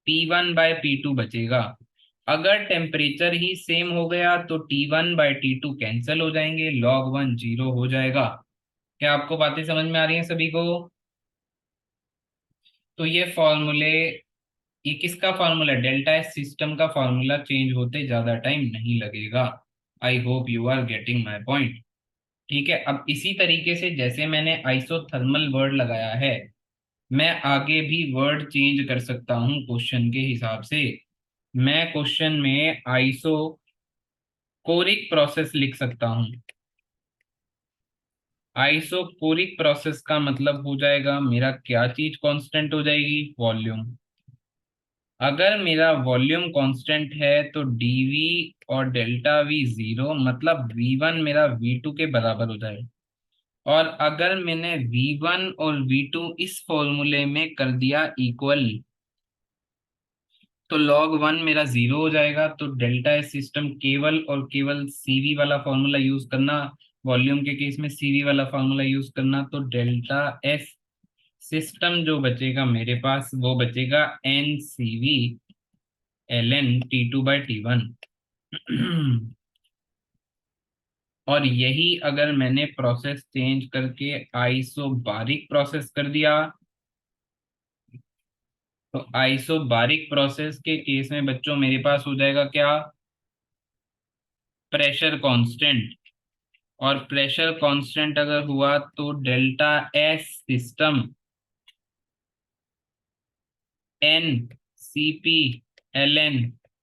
P1/P2 बचेगा। अगर टेम्परेचर ही सेम हो गया तो T1/T2 कैंसिल हो जाएंगे, log 1 जीरो हो जाएगा। क्या आपको बातें समझ में आ रही हैं सभी को? तो ये फॉर्मूले, ये किसका फॉर्मूला? डेल्टा एस सिस्टम का फॉर्मूला चेंज होते ज्यादा टाइम नहीं लगेगा। I hope you are getting my point. ठीक है, अब इसी तरीके से जैसे मैंने आइसोथर्मल वर्ड लगाया है, मैं आगे भी वर्ड चेंज कर सकता हूं क्वेश्चन के हिसाब से। मैं क्वेश्चन में आइसोकोरिक प्रोसेस लिख सकता हूं। आइसोकोरिक प्रोसेस का मतलब हो जाएगा मेरा क्या चीज कांस्टेंट हो जाएगी? वॉल्यूम। अगर मेरा वॉल्यूम कांस्टेंट है तो dv और डेल्टा वी जीरो, मतलब v1 मेरा v2 के बराबर हो जाए। और अगर मैंने v1 और v2 इस फॉर्मूले में कर दिया इक्वल, तो log 1 मेरा जीरो हो जाएगा। तो डेल्टा एस सिस्टम केवल और केवल cv वाला फॉर्मूला यूज करना, वॉल्यूम के केस में cv वाला फॉर्मूला यूज करना। तो डेल्टा एस सिस्टम जो बचेगा मेरे पास, वो बचेगा NCV ln T2/T1। और यही अगर मैंने प्रोसेस चेंज करके आइसोबारिक प्रोसेस कर दिया, तो आइसोबारिक प्रोसेस के केस में बच्चों मेरे पास हो जाएगा क्या? Pressure constant. और प्रेशर कांस्टेंट अगर हुआ तो delta S system NCP ln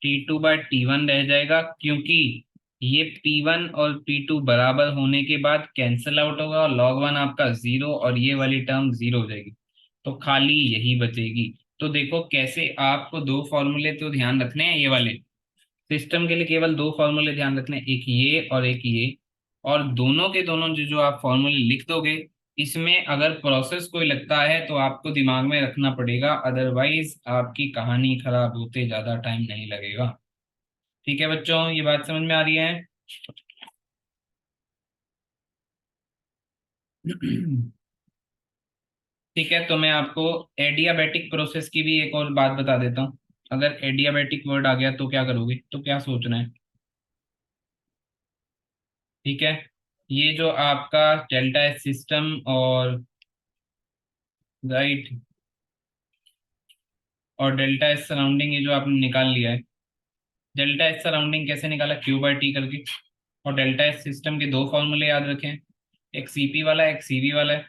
T2/T1 रह जाएगा, क्योंकि ये P1 और P2 बराबर होने के बाद कैंसिल आउट होगा, और log 1 आपका जीरो और ये वाली टर्म जीरो हो जाएगी, तो खाली यही बचेगी। तो देखो कैसे आपको दो फॉर्मूले तो ध्यान रखने हैं, ये वाले सिस्टम के लिए केवल दो फॉर्मूले ध्यान रखने हैं, एक ये और एक ये। और दोनों के दोनों जो आप फॉर्मूले लिख दोगे, इसमें अगर प्रोसेस कोई लगता है तो आपको दिमाग में रखना पड़ेगा, अदरवाइज आपकी कहानी खराब होते ज्यादा टाइम नहीं लगेगा। ठीक है बच्चों, ये बात समझ में आ रही है? ठीक है, तो मैं आपको एडियाबेटिक प्रोसेस की भी एक और बात बता देता हूँ। अगर एडियाबेटिक वर्ड आ गया तो क्या करोगे? तो क्या सोचना है? ठीक है, ये जो आपका डेल्टा एस सिस्टम और राइट और डेल्टा एस सराउंडिंग, ये जो आपने निकाल लिया है, डेल्टा एस सराउंडिंग कैसे निकाला? Q/T करके। और डेल्टा एस सिस्टम के दो फॉर्मूले याद रखें, एक CP वाला है, एक CV वाला है।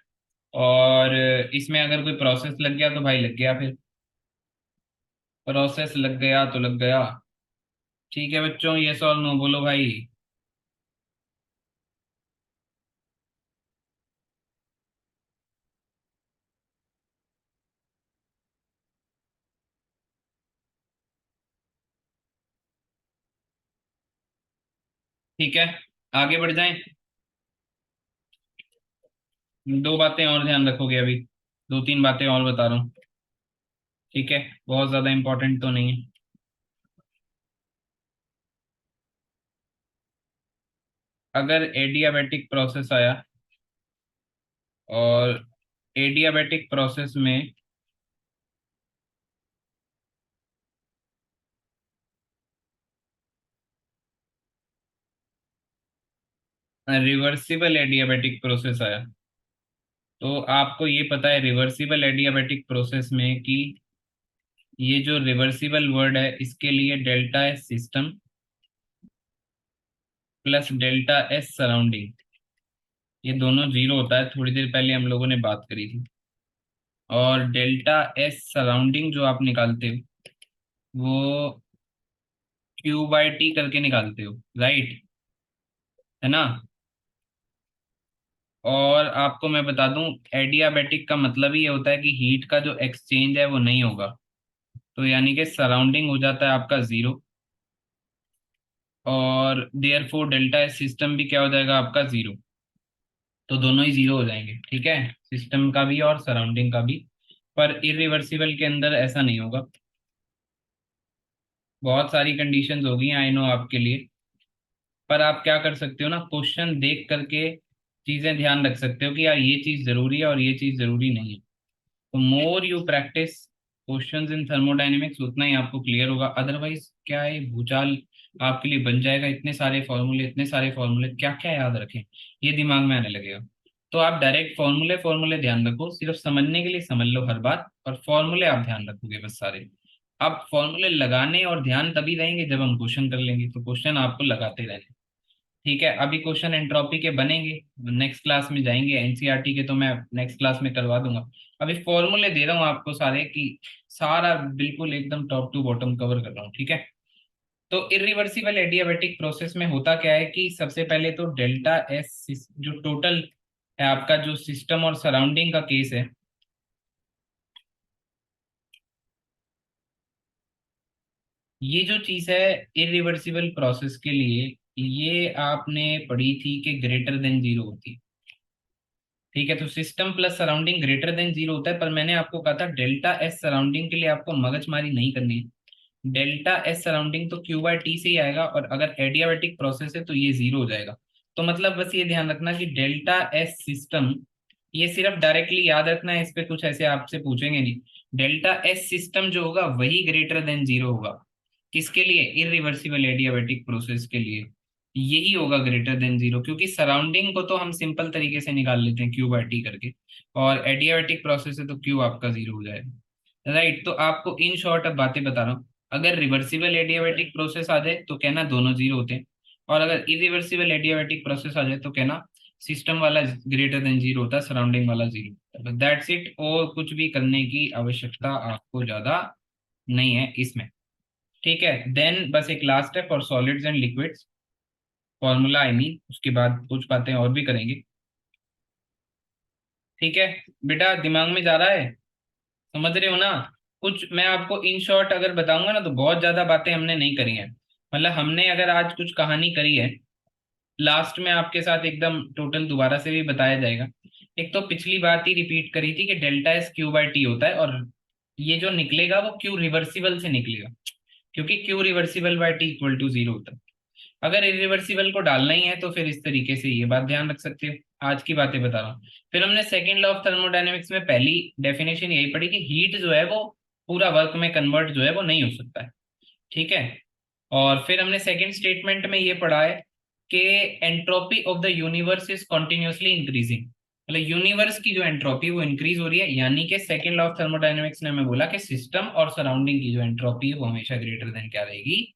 और इसमें अगर कोई प्रोसेस लग गया तो भाई लग गया, फिर प्रोसेस लग गया तो लग गया। ठीक है बच्चों, ये सॉल्व नो बोलो भाई। ठीक है, आगे बढ़ जाएं। दो बातें और ध्यान रखोगे अभी, दो तीन बातें और बता रहा हूँ। ठीक है, बहुत ज्यादा इंपॉर्टेंट तो नहीं है। अगर एडियाबेटिक प्रोसेस आया, और एडियाबेटिक प्रोसेस में रिवर्सिबल एडियाबेटिक प्रोसेस आया। तो आपको ये पता है रिवर्सिबल एडियाबेटिक प्रोसेस में कि ये जो रिवर्सिबल वर्ड है इसके लिए delta S system plus delta S surrounding, ये दोनों जीरो होता है, थोड़ी देर पहले हम लोगों ने बात करी थी। और डेल्टा एस सराउंडिंग जो आप निकालते हो वो क्यू बाई टी करके निकालते हो, राइट, है ना। और आपको मैं बता दूं एडियाबेटिक का मतलब ही ये होता है कि हीट का जो एक्सचेंज है वो नहीं होगा, तो यानी कि सराउंडिंग हो जाता है आपका जीरो, और therefore delta S system भी क्या हो जाएगा आपका जीरो। तो दोनों ही जीरो हो जाएंगे, ठीक है, सिस्टम का भी और सराउंडिंग का भी। पर इरिवर्सिबल के अंदर ऐसा नहीं होगा। बहुत सारी कंडीशंस होगी आई नो आपके लिए, पर आप क्या कर सकते हो ना, क्वेश्चन देख करके चीजें ध्यान रख सकते हो कि यार ये चीज जरूरी है और ये चीज जरूरी नहीं है। तो more you practice questions in thermodynamics उतना ही आपको क्लियर होगा। अदरवाइज क्या है, भूचाल आपके लिए बन जाएगा, इतने सारे फॉर्मूले क्या क्या याद रखें, ये दिमाग में आने लगेगा। तो आप डायरेक्ट फॉर्मूले फॉर्मूले ध्यान रखो, सिर्फ समझने के लिए समझ लो हर बात, और फॉर्मूले आप ध्यान रखोगे बस सारे। आप फॉर्मूले लगाने और ध्यान तभी रहेंगे जब हम क्वेश्चन कर लेंगे, तो क्वेश्चन आपको लगाते रहने, ठीक है। अभी क्वेश्चन एंट्रोपी के बनेंगे, नेक्स्ट क्लास में जाएंगे, एनसीईआरटी के तो मैं नेक्स्ट क्लास में करवा दूंगा। अभी फॉर्मूले दे रहा हूँ आपको सारे की, सारा बिल्कुल एकदम टॉप टू बॉटम कवर कर रहा हूँ, ठीक है। तो इरिवर्सिबल एडियाबेटिक प्रोसेस में होता क्या है कि सबसे पहले तो डेल्टा एस जो टोटल है आपका, जो सिस्टम और सराउंडिंग का केस है, ये जो चीज है इरिवर्सिबल प्रोसेस के लिए, ये आपने पढ़ी थी कि ग्रेटर देन जीरो होती है, ठीक है। तो system plus surrounding greater than zero होता है, पर मैंने आपको कहा था डेल्टा एस सराउंडिंग के लिए आपको मगजमारी नहीं करनी है। डेल्टा एस सराउंडिंग तो क्यू बाय टी से ही आएगा, और अगर एडियाबेटिक प्रोसेस है तो ये जीरो हो जाएगा। तो मतलब बस ये ध्यान रखना कि डेल्टा एस सिस्टम, ये सिर्फ डायरेक्टली याद रखना है, इस पे कुछ ऐसे आपसे पूछेंगे नहीं। डेल्टा एस सिस्टम जो होगा वही ग्रेटर देन जीरो होगा, किसके लिए, इरिवर्सिबल एडियाबेटिक प्रोसेस के लिए यही होगा ग्रेटर देन जीरो, क्योंकि सराउंडिंग को तो हम सिंपल तरीके से निकाल लेते हैं क्यू बाई टी करके, और एडियाबेटिक प्रोसेस है तो क्यू आपका जीरो हो जाएगा, राइट। तो आपको इन शॉर्ट अब बातें बता रहा हूँ, अगर रिवर्सिबल एडियाबेटिक प्रोसेस आ जाए तो कहना दोनों जीरो होते हैं, और अगर इरिवर्सिबल एडियाबेटिक प्रोसेस आ जाए तो कहना सिस्टम वाला ग्रेटर देन जीरो होता है, सराउंडिंग वाला जीरो, दैट्स इट। और कुछ भी करने की आवश्यकता आपको ज्यादा नहीं है इसमें, ठीक है। देन बस एक लास्ट है for solids and liquids, formula I mean, उसके बाद कुछ बातें और भी करेंगे, ठीक है। बेटा दिमाग में जा रहा है, समझ रहे हो ना। कुछ मैं आपको इन शॉर्ट अगर बताऊंगा ना तो बहुत ज्यादा बातें हमने नहीं करी हैं, मतलब हमने अगर आज कुछ कहानी करी है, लास्ट में आपके साथ एकदम टोटल दोबारा से भी बताया जाएगा। एक तो पिछली बात ही रिपीट करी थी कि delta S Q by T होता है, और ये जो निकलेगा वो क्यू रिवर्सिबल से निकलेगा, क्योंकि Q reversible by T equal to zero होता है। अगर इरिवर्सिबल को डालना ही है तो फिर इस तरीके से ये बात ध्यान रख सकते हो, आज की बातें बता रहा हूँ। फिर हमने सेकेंड लॉ ऑफ थर्मोडायनेमिक्स में पहली डेफिनेशन यही पढ़ी कि हीट जो है वो पूरा वर्क में कन्वर्ट जो है वो नहीं हो सकता है, ठीक है। और फिर हमने सेकेंड स्टेटमेंट में ये पढ़ा है कि entropy of the universe is continuously increasing, मतलब यूनिवर्स की जो एंट्रोपी वो इंक्रीज हो रही है, यानी कि सेकेंड लॉ ऑफ थर्मोडायनेमिक्स ने हमें बोला कि सिस्टम और सराउंडिंग की जो एंट्रोपी है वो हमेशा ग्रेटर देन क्या रहेगी,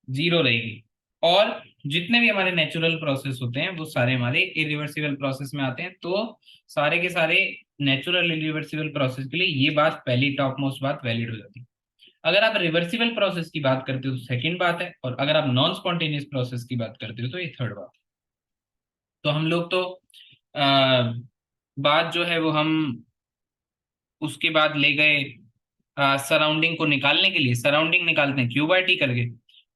जीरो रहेगी। और जितने भी हमारे नेचुरल प्रोसेस होते हैं वो सारे हमारे इरिवर्सिबल प्रोसेस में आते हैं, तो सारे के सारे नेचुरल इरिवर्सिबल प्रोसेस के लिए ये बात पहली टॉप मोस्ट बात वैलिड हो जाती है। अगर आप रिवर्सिबल प्रोसेस की बात करते हो तो सेकंड बात है, और अगर आप नॉन स्पॉन्टेनियस प्रोसेस की बात करते हो तो ये थर्ड बात। तो हम लोग तो आ, बात जो है वो हम उसके बाद ले गए सराउंडिंग को निकालने के लिए, सराउंडिंग निकालते हैं क्यू बाई टी करके,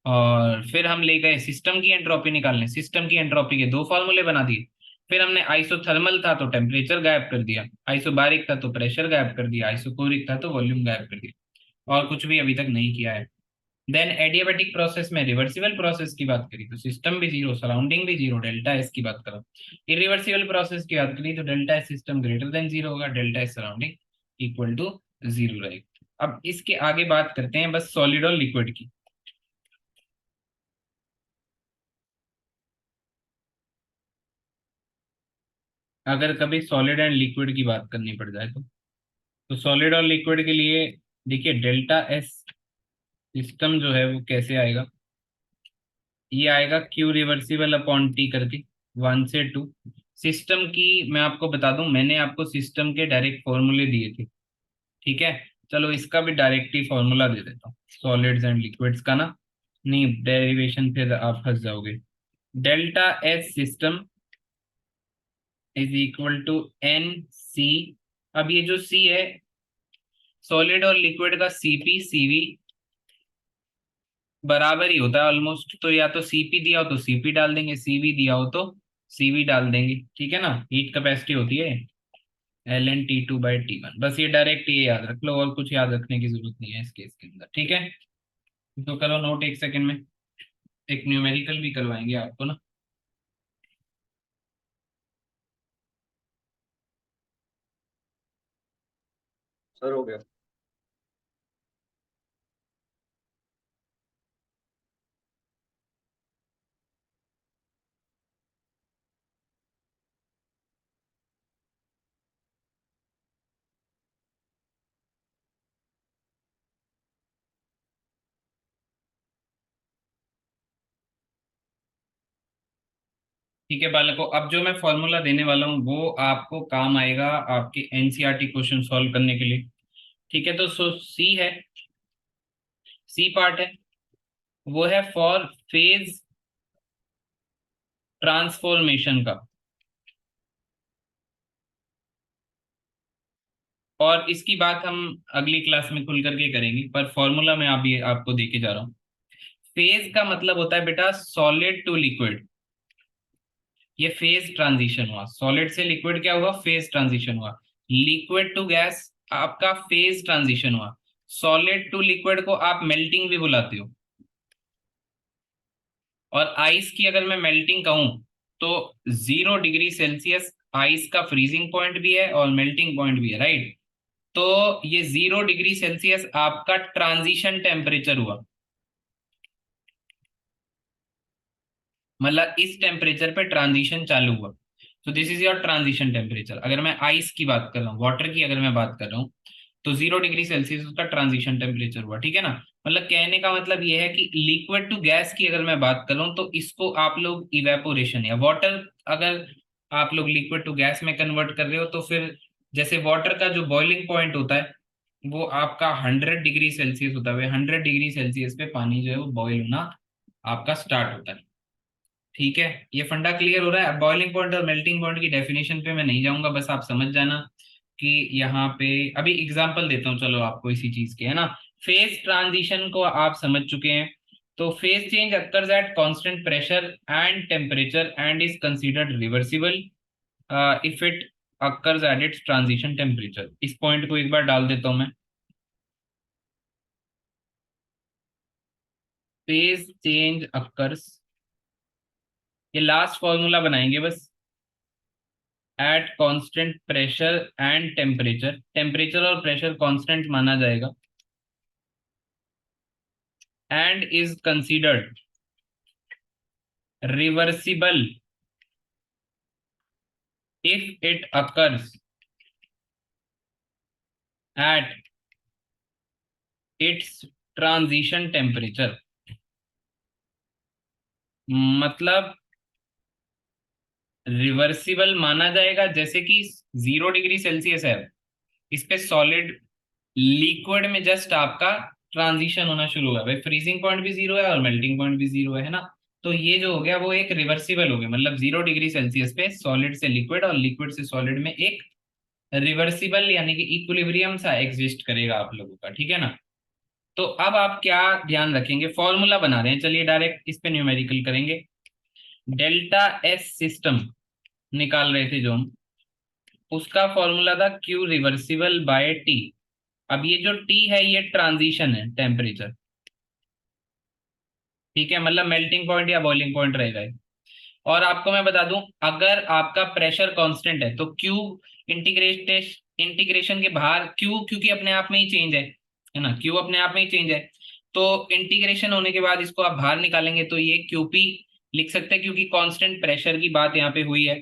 और फिर हम ले गए सिस्टम की एंट्रोपी निकालने, सिस्टम की एंट्रोपी के दो फॉर्मूले बना दिए। फिर हमने आइसोथर्मल था तो टेम्परेचर गायब कर दिया, आइसोबारिक था तो प्रेशर गायब कर दिया, आइसोकोरिक था तो वॉल्यूम गायब कर दिया, और कुछ भी अभी तक नहीं किया है। देन एडियाबेटिक प्रोसेस में रिवर्सिबल प्रोसेस की बात करी तो सिस्टम भी जीरो, सराउंडिंग भी जीरो, डेल्टा एस की बात करो। इरिवर्सिबल प्रोसेस की बात करी तो delta S system greater than zero होगा, delta S surrounding equal to zero रहेगा। अब इसके आगे बात करते हैं बस सॉलिड और लिक्विड की। अगर कभी सॉलिड एंड लिक्विड की बात करनी पड़ जाए तो सॉलिड और लिक्विड के लिए देखिए डेल्टा एस सिस्टम जो है वो कैसे आएगा, ये आएगा क्यू रिवर्सिबल अपॉन टी करके 1 से 2। सिस्टम की मैं आपको बता दूं, मैंने आपको सिस्टम के डायरेक्ट फॉर्मूले दिए थे, ठीक है। चलो इसका भी डायरेक्ट ही फॉर्मूला दे देता हूँ, सॉलिड्स एंड लिक्विड्स का ना, नहीं डेरिवेशन फिर आप फंस जाओगे। Delta S system is equal to N C. अब ये जो सी है सॉलिड और लिक्विड का सीपी सीवी बराबर ही होता है ऑलमोस्ट, तो या तो सीपी दिया हो तो सीपी डाल देंगे, सीवी दिया हो तो सीवी डाल देंगे, ठीक है ना। हीट कैपेसिटी होती है Ln T2/T1, बस ये डायरेक्ट ये याद रख लो, और कुछ याद रखने की जरूरत नहीं है इस केस के अंदर, ठीक है। तो करो नोट एक सेकंड में, एक न्यूमेरिकल भी करवाएंगे आपको ना। सर हो गया। ठीक है बालकों, अब जो मैं फॉर्मूला देने वाला हूँ वो आपको काम आएगा आपके एनसीईआरटी क्वेश्चन सॉल्व करने के लिए, ठीक है। तो सी है, सी पार्ट है, वो है फॉर फेज ट्रांसफॉर्मेशन का, और इसकी बात हम अगली क्लास में खुल करके करेंगे, पर फॉर्मूला मैं अभी आपको दे के जा रहा हूँ। फेज का मतलब होता है बेटा सॉलिड टू लिक्विड, ये फेज ट्रांजिशन हुआ, सॉलिड से लिक्विड क्या हुआ, फेज ट्रांजिशन हुआ। लिक्विड टू गैस आपका फेज ट्रांजिशन हुआ। सॉलिड टू लिक्विड को आप मेल्टिंग भी बुलाते हो, और आइस की अगर मैं मेल्टिंग कहूं तो 0 डिग्री सेल्सियस आइस का फ्रीजिंग पॉइंट भी है और मेल्टिंग पॉइंट भी है, राइट। तो ये 0 डिग्री सेल्सियस आपका ट्रांजिशन टेम्परेचर हुआ, मतलब इस टेम्परेचर पे ट्रांजिशन चालू हुआ। तो this is your transition temperature. अगर मैं आइस की बात कर रहा हूँ, वाटर की अगर मैं बात कर रहा हूँ, तो 0 डिग्री सेल्सियस उसका ट्रांजिशन टेम्परेचर हुआ, ठीक है ना। मतलब कहने का मतलब ये है कि लिक्विड टू गैस की अगर मैं बात कर रहा हूँ तो इसको आप लोग इवेपोरेशन, या वाटर अगर आप लोग लिक्विड टू गैस में कन्वर्ट कर रहे हो तो फिर जैसे वाटर का जो बॉइलिंग पॉइंट होता है वो आपका 100 डिग्री सेल्सियस होता है, 100 डिग्री सेल्सियस पे पानी जो है वो बॉईल होना आपका स्टार्ट होता है, ठीक है। ये फंडा क्लियर हो रहा है। बॉइलिंग पॉइंट और मेल्टिंग पॉइंट की डेफिनेशन पे मैं नहीं जाऊंगा, बस आप समझ जाना कि यहाँ पे अभी एग्जांपल देता हूँ चलो आपको इसी चीज के, है ना। फेज ट्रांजिशन को आप समझ चुके हैं, तो phase change occurs at constant pressure and temperature and is considered reversible if it occurs at its transition temperature. इस पॉइंट को एक बार डाल देता हूं मैं, फेज चेंज अकर्स, ये लास्ट फॉर्मूला बनाएंगे बस, at constant pressure and temperature, temperature और प्रेशर कांस्टेंट माना जाएगा, and is considered reversible if it occurs at its transition temperature. मतलब रिवर्सिबल माना जाएगा, जैसे कि 0 डिग्री सेल्सियस है, इस पे सॉलिड लिक्विड में जस्ट आपका ट्रांजिशन होना शुरू हुआ, भाई फ्रीजिंग पॉइंट भी 0 है और मेल्टिंग पॉइंट भी 0 है ना। तो ये जो हो गया वो एक रिवर्सिबल हो गया, मतलब 0 डिग्री सेल्सियस पे सॉलिड से लिक्विड और लिक्विड से सॉलिड में एक रिवर्सिबल यानी कि इक्विलिब्रियम सा एग्जिस्ट करेगा आप लोगों का, ठीक है ना। तो अब आप क्या ध्यान रखेंगे, फॉर्मूला बना रहे हैं, चलिए डायरेक्ट इस पे न्यूमेरिकल करेंगे। डेल्टा एस सिस्टम निकाल रहे थे जो हम, उसका फॉर्मूला था क्यू रिवर्सिबल बाय टी। अब ये जो टी है ये ट्रांजिशन है टेम्परेचर, ठीक है, मतलब मेल्टिंग पॉइंट या बॉइलिंग पॉइंट रहेगा ये। और आपको मैं बता दूं, अगर आपका प्रेशर कांस्टेंट है तो क्यू इंटीग्रेशन के बाहर क्यू, क्योंकि अपने आप में ही चेंज है ना, क्यू अपने आप में ही चेंज है, तो इंटीग्रेशन होने के बाद इसको आप बाहर निकालेंगे तो ये क्यूपी लिख सकते हैं, क्योंकि कांस्टेंट प्रेशर की बात यहाँ पे हुई है।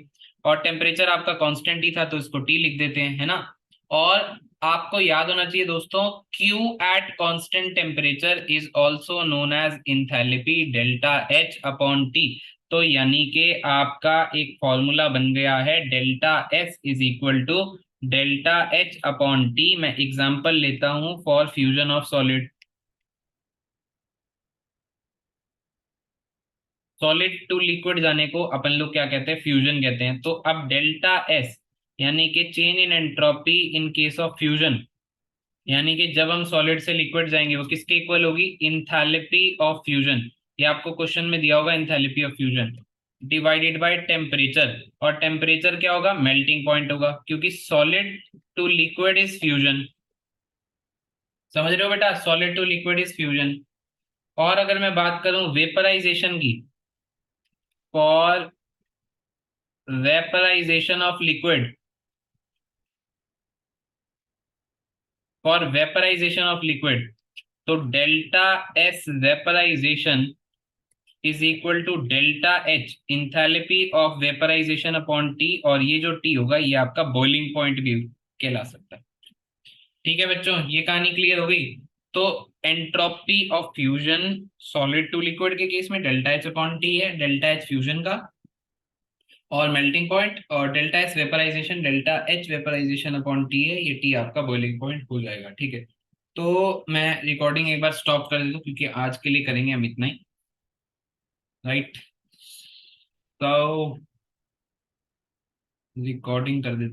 और टेम्परेचर आपका कांस्टेंट ही था तो इसको टी लिख देते हैं, है ना। और आपको याद होना चाहिए दोस्तों, Q at constant temperature is also known as enthalpy delta H upon T। तो यानी कि आपका एक फॉर्मूला बन गया है delta S is equal to delta H upon T। मैं एग्जांपल लेता हूं for fusion of solid. Solid to liquid जाने को अपन लोग क्या कहते हैं, फ्यूजन कहते हैं। तो अब डेल्टा एस यानी कि change in entropy in case of fusion, यानी कि जब हम सॉलिड से लिक्विड जाएंगे वो किसके इक्वल होगी, इंथैल्पी ऑफ फ्यूजन। ये आपको क्वेश्चन में दिया होगा, enthalpy of fusion divided by temperature. और टेम्परेचर क्या होगा, मेल्टिंग पॉइंट होगा, क्योंकि solid to liquid is fusion. समझ रहे हो बेटा, solid to liquid is fusion. और अगर मैं बात करूं वेपराइजेशन की, for vaporisation of liquid, for vaporisation of liquid, तो delta S vaporisation is equal to delta H enthalpy of vaporisation upon T. और ये जो टी होगा ये आपका बॉइलिंग पॉइंट भी कहला सकता है। ठीक है बच्चों, ये कहानी क्लियर हो गई। तो entropy of fusion solid to liquid के केस में डेल्टा एच अपॉन टी है, डेल्टा एच फ्यूजन का और मेल्टिंग पॉइंट, और delta S vaporization delta H vaporization upon T है, ये टी आपका बॉइलिंग पॉइंट हो जाएगा। ठीक है, तो मैं रिकॉर्डिंग एक बार स्टॉप कर देता हूँ क्योंकि आज के लिए करेंगे हम इतना ही, राइट। तो रिकॉर्डिंग कर देते